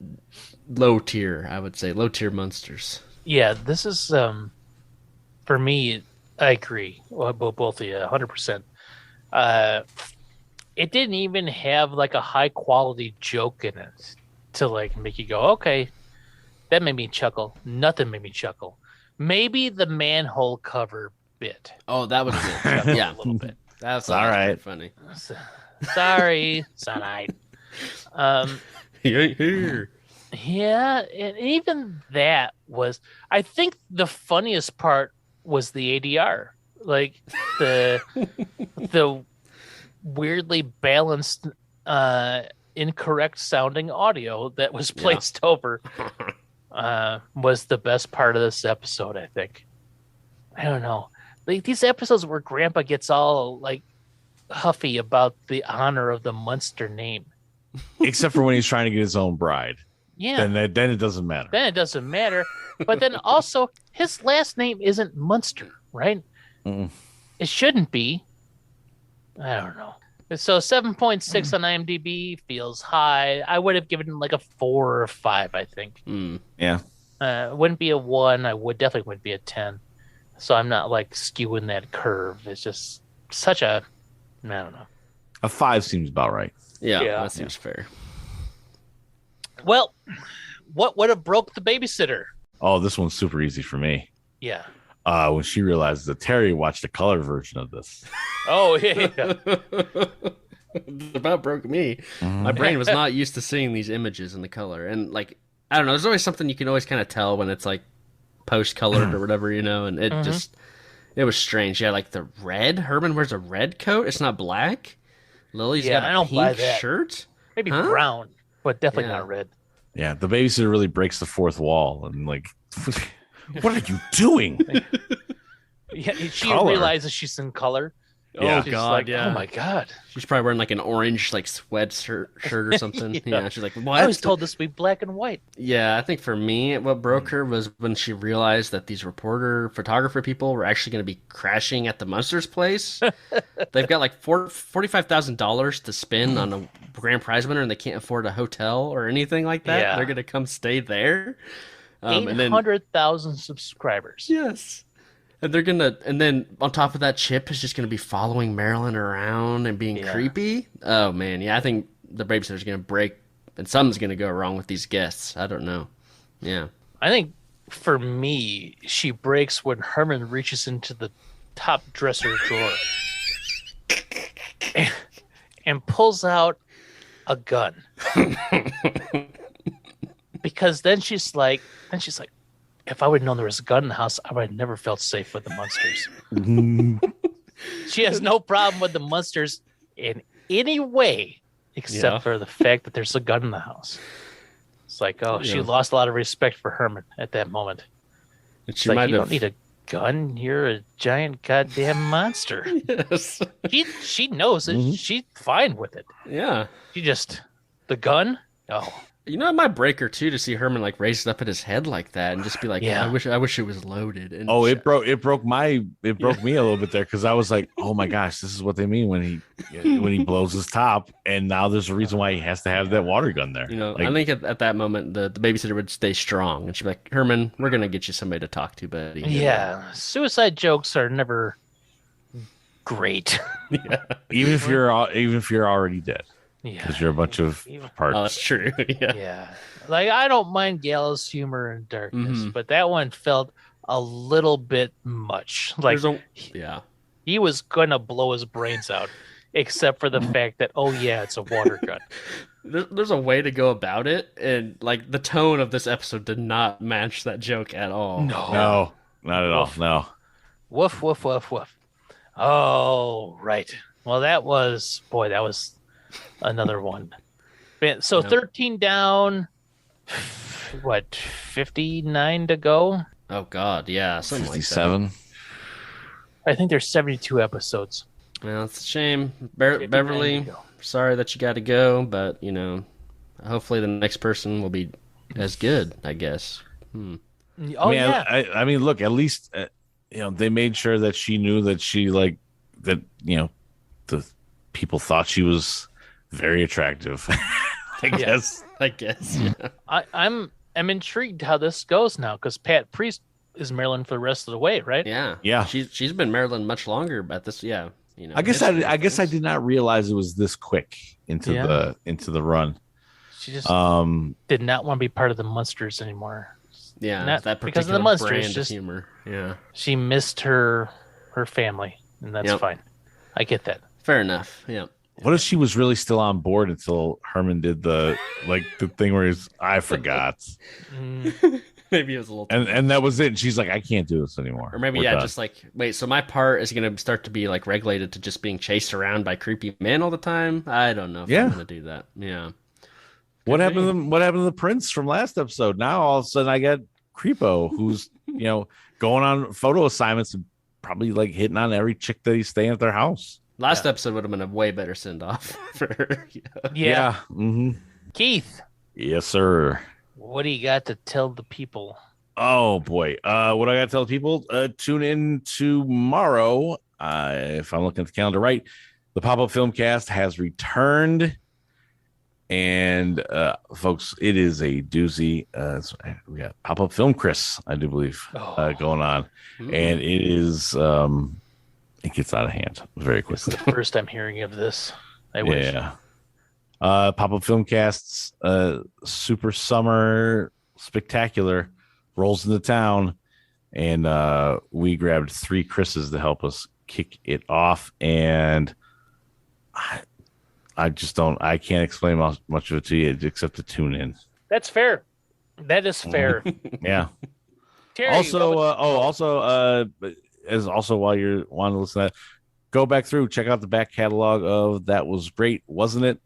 low tier. I would say low tier Munsters. Yeah, this is for me. I agree. Well, both of you, 100%. It didn't even have like a high quality joke in it to like make you go, okay, that made me chuckle. Nothing made me chuckle. Maybe the manhole cover bit. Oh, that was good. Yeah, a little bit. That's all right. Funny. Sorry, it's all right. He ain't here. Yeah, and even that was. I think the funniest part was the ADR, like the weirdly balanced, incorrect sounding audio that was placed over. Was the best part of this episode, I think. I don't know. Like these episodes where Grandpa gets all like huffy about the honor of the Munster name. Except for when he's trying to get his own bride. Yeah. Then it doesn't matter. Then it doesn't matter. But then also his last name isn't Munster, right? It shouldn't be. I don't know. So 7.6 on IMDb feels high. I would have given him like a 4 or 5, I think. Yeah. Wouldn't be a 1. Definitely wouldn't be a 10. So I'm not like skewing that curve. It's just such a, I don't know. A 5 seems about right. Yeah. That seems fair. Well, what would have broke the babysitter? Oh, this one's super easy for me. Yeah. When she realizes that Terry watched a color version of this. Oh, yeah. It about broke me. My brain was not used to seeing these images in the color, and like I don't know. There's always something you can always kind of tell when it's like post colored or whatever, you know. And it it was strange. Yeah, like the red. Herman wears a red coat. It's not black. Lily's got I a don't buy pink that. shirt. Maybe Huh? brown, but definitely Yeah. not red. Yeah, the babysitter really breaks the fourth wall and like, what are you doing? Yeah, she Color. realizes she's in color. Yeah. She's God, like, yeah. oh my God. She's probably wearing like an orange like sweatshirt or something. Yeah. Yeah. She's like, what? I was told this would be black and white. Yeah, I think for me, what broke her was when she realized that these photographer people were actually going to be crashing at the Munsters place. They've got like $45,000 to spend on a grand prize winner, and they can't afford a hotel or anything like that. Yeah. They're going to come stay there. And then 800,000 subscribers. yes, and they're gonna, and then on top of that, Chip is just going to be following Marilyn around and being Yeah. creepy. Oh man, yeah, I think the babysitter's going to break, and something's going to go wrong with these guests. I don't know. Yeah. I think for me, she breaks when Herman reaches into the top dresser drawer and pulls out a gun. Because then she's like, if I would have known there was a gun in the house, I would have never felt safe with the Munsters. She has no problem with the Munsters in any way, except Yeah. for the fact that there's a gun in the house. It's like, oh, she Yeah. lost a lot of respect for Herman at that moment. And It's she like, might you have. don't need a gun. You're a giant goddamn monster. Yes. She knows it. She's fine with it. Yeah. She just, the gun? Oh, You know, it might break her too to see Herman like raise it up at his head like that and just be like, Yeah. I wish it was loaded. And Oh, it broke me a little bit there because I was like, oh my gosh, this is what they mean when he blows his top, and now there's a reason why he has to have that water gun there. You know, Like, I think at that moment the babysitter would stay strong and she'd be like, Herman, we're gonna get you somebody to talk to, buddy. yeah. Suicide jokes are never great. even if you're already dead, Yeah. because you're a bunch of parts. Oh, that's true. Yeah. Yeah. Like, I don't mind Gala's humor and darkness, Mhm. but that one felt a little bit much. Like, Yeah. he was going to blow his brains out, except for the fact that, oh, yeah, it's a water gun. There's a way to go about it, and like the tone of this episode did not match that joke at all. No, not at all. No. Woof, woof, woof, woof. Oh, right. Well, that was another one. Man, so Yeah. 13 down, what, 59 to go? Oh God, yeah, something like that. 57. I think there's 72 episodes. Well, it's a shame, 59 Beverly. to go. Sorry that you got to go, but you know, hopefully the next person will be as good, I guess. Oh, yeah. I mean, look, at least they made sure that she knew that she the people thought she was very attractive. I guess. I guess. Yeah. I'm intrigued how this goes now, because Pat Priest is Marilyn for the rest of the way, right? Yeah. Yeah. She's been Marilyn much longer, but this, yeah. You know, I guess I did not realize it was this quick into Yeah. the run. She just Um, did not want to be part of the Munsters anymore. Yeah, Not that because of particular the Munsters, brand of just- humor. Yeah. She missed her family, and that's Yep. fine. I get that. Fair enough. Yeah. what if she was really still on board until Herman did the thing where I forgot, Maybe it was a little. and that was it. And she's like, I can't do this anymore. Or maybe, We're yeah, done. just like, wait, so my part is going to start to be like regulated to just being chased around by creepy men all the time? I don't know if Yeah. I'm going to do that. Yeah. What happened to the prince from last episode? Now all of a sudden I got Creepo, who's going on photo assignments and probably like hitting on every chick that he's staying at their house. Last episode would have been a way better send off for her. Yeah. Mm-hmm. Keith, Yes, sir. what do you got to tell the people? Oh boy. What I gotta tell people, tune in tomorrow. If I'm looking at the calendar right, the pop-up film cast has returned. And folks, it is a doozy. We got pop-up film Chris, I do believe, going on. And it is it gets out of hand very quickly. First time hearing of this. I wish. Yeah. Pop-up film casts, super summer spectacular rolls into town, and we grabbed 3 Chris's to help us kick it off. And I can't explain much of it to you except to tune in. That's fair. That is fair. Yeah. Terry, Also, while you're wanting to listen to that, go back through, check out the back catalog of That Was Great, Wasn't It?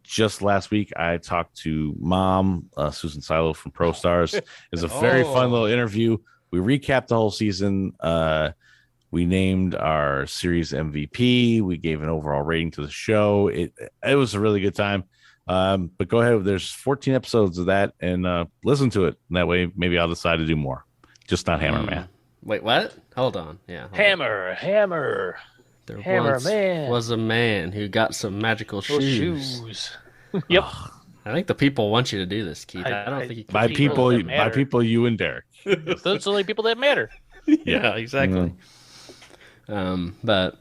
Just last week, I talked to Mom, Susan Silo from Pro Stars. It was a very fun little interview. We recapped the whole season. We named our series MVP. We gave an overall rating to the show. It was a really good time. But go ahead. There's 14 episodes of that, and listen to it. And that way, maybe I'll decide to do more. Just not Hammer Man. Wait, what? Hold on. Yeah. Hammer. There Hammer Man was a man who got some magical shoes. Yep. I think the people want you to do this, Keith. I don't think you can. By people, you and Derek. Those are the only people that matter. Yeah, exactly. But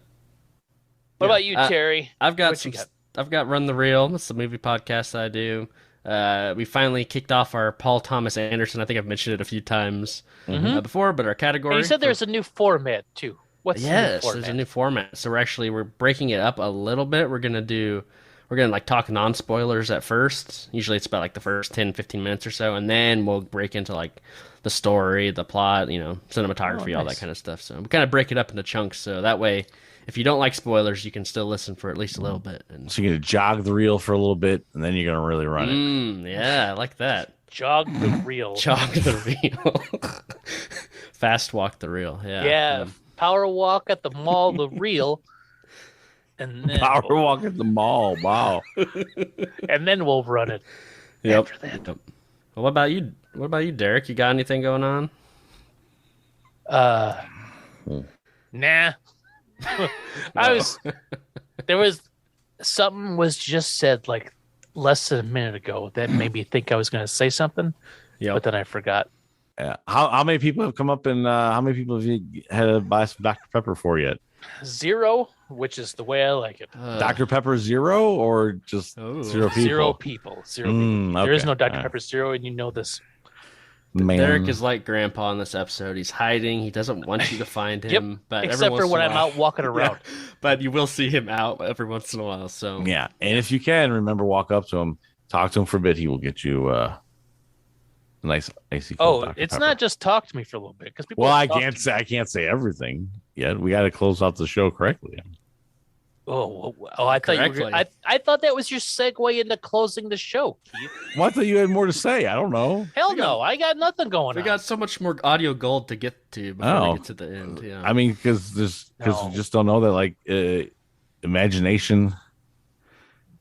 what about you, Terry? I've got Run the Reel. That's the movie podcast I do. We finally kicked off our Paul Thomas Anderson. I think I've mentioned it a few times before, but our category. And you said there's a new format too. What's the new format? There's a new format. So we're breaking it up a little bit. We're gonna like talk non-spoilers at first. Usually it's about like the first 10, 15 minutes or so, and then we'll break into like the story, the plot, cinematography, all that kind of stuff. So we kind of break it up into chunks, so that way, if you don't like spoilers, you can still listen for at least a little bit. So you're gonna jog the reel for a little bit, and then you're gonna really run it. Yeah, I like that. Jog the reel. Jog the reel. Fast walk the reel. Yeah. Yeah. Power walk at the mall, the reel. And then Power walk at the mall. Wow. And then we'll run it. Yep. After that. Well, what about you? What about you, Derek? You got anything going on? Nah. Something was just said like less than a minute ago that made me think I was going to say something, but then I forgot. Yeah. How many people have come up and how many people have you had to buy some Dr. Pepper for yet? 0, which is the way I like it. Dr. Pepper 0 or just 0 people? 0 people. 0 people. Okay. There is no Dr. Pepper 0, and you know this. Man. Derek is like Grandpa in this episode. He's hiding. He doesn't want you to find him. But except for when I'm out walking around. Yeah. But you will see him out every once in a while. So yeah, and if you can, remember, walk up to him, talk to him for a bit. He will get you a nice icy. Dr. It's Pepper. Not just talk to me for a little bit because people. Well, I can't say everything yet. We got to close out the show correctly. I thought I thought that was your segue into closing the show, Keith. Well, I thought you had more to say. I don't know. Hell no, I got nothing going on. We got so much more audio gold to get to before we get to the end. Yeah. I mean, because we just don't know that like imagination.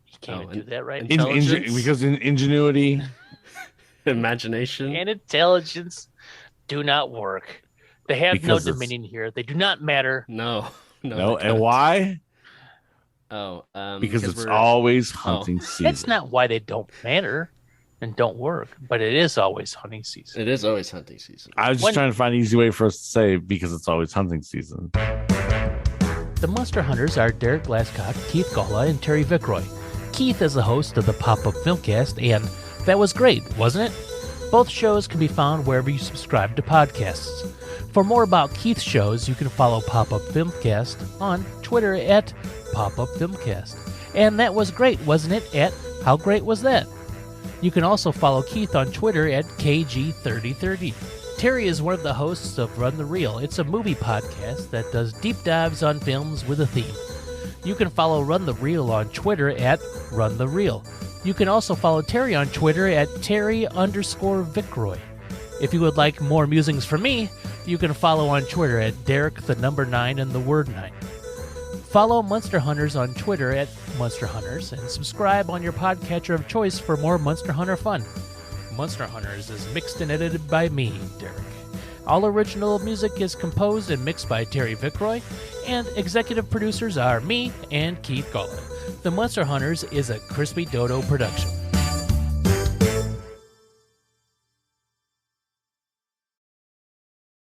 You can't even do that right. Because ingenuity, imagination, and intelligence do not work. They have no dominion here. They do not matter. No. And why? Because it's always hunting season. That's not why they don't matter and don't work, but it is always hunting season. It is always hunting season. I was just trying to find an easy way for us to say because it's always hunting season. The Munster Hunters are Derek Glascock, Keith Gawla, and Terry Vickroy. Keith is the host of the Pop-Up Filmcast, and That Was Great, Wasn't It? Both shows can be found wherever you subscribe to podcasts. For more about Keith's shows, you can follow Pop-Up Filmcast on Twitter at Pop-Up Filmcast. And That Was Great, Wasn't It? At How Great Was That? You can also follow Keith on Twitter at KG3030. Terry is one of the hosts of Run the Reel. It's a movie podcast that does deep dives on films with a theme. You can follow Run the Reel on Twitter at Run the Reel. You can also follow Terry on Twitter at Terry_Vickroy. If you would like more musings from me, you can follow on Twitter at Derek 9 and the word 9. Follow Munster Hunters on Twitter at Munster Hunters and subscribe on your podcatcher of choice for more Munster Hunter fun. Munster Hunters is mixed and edited by me, Derek. All original music is composed and mixed by Terry Vickroy, and executive producers are me and Keith Gawla. The Munster Hunters is a Krispy Dodo production.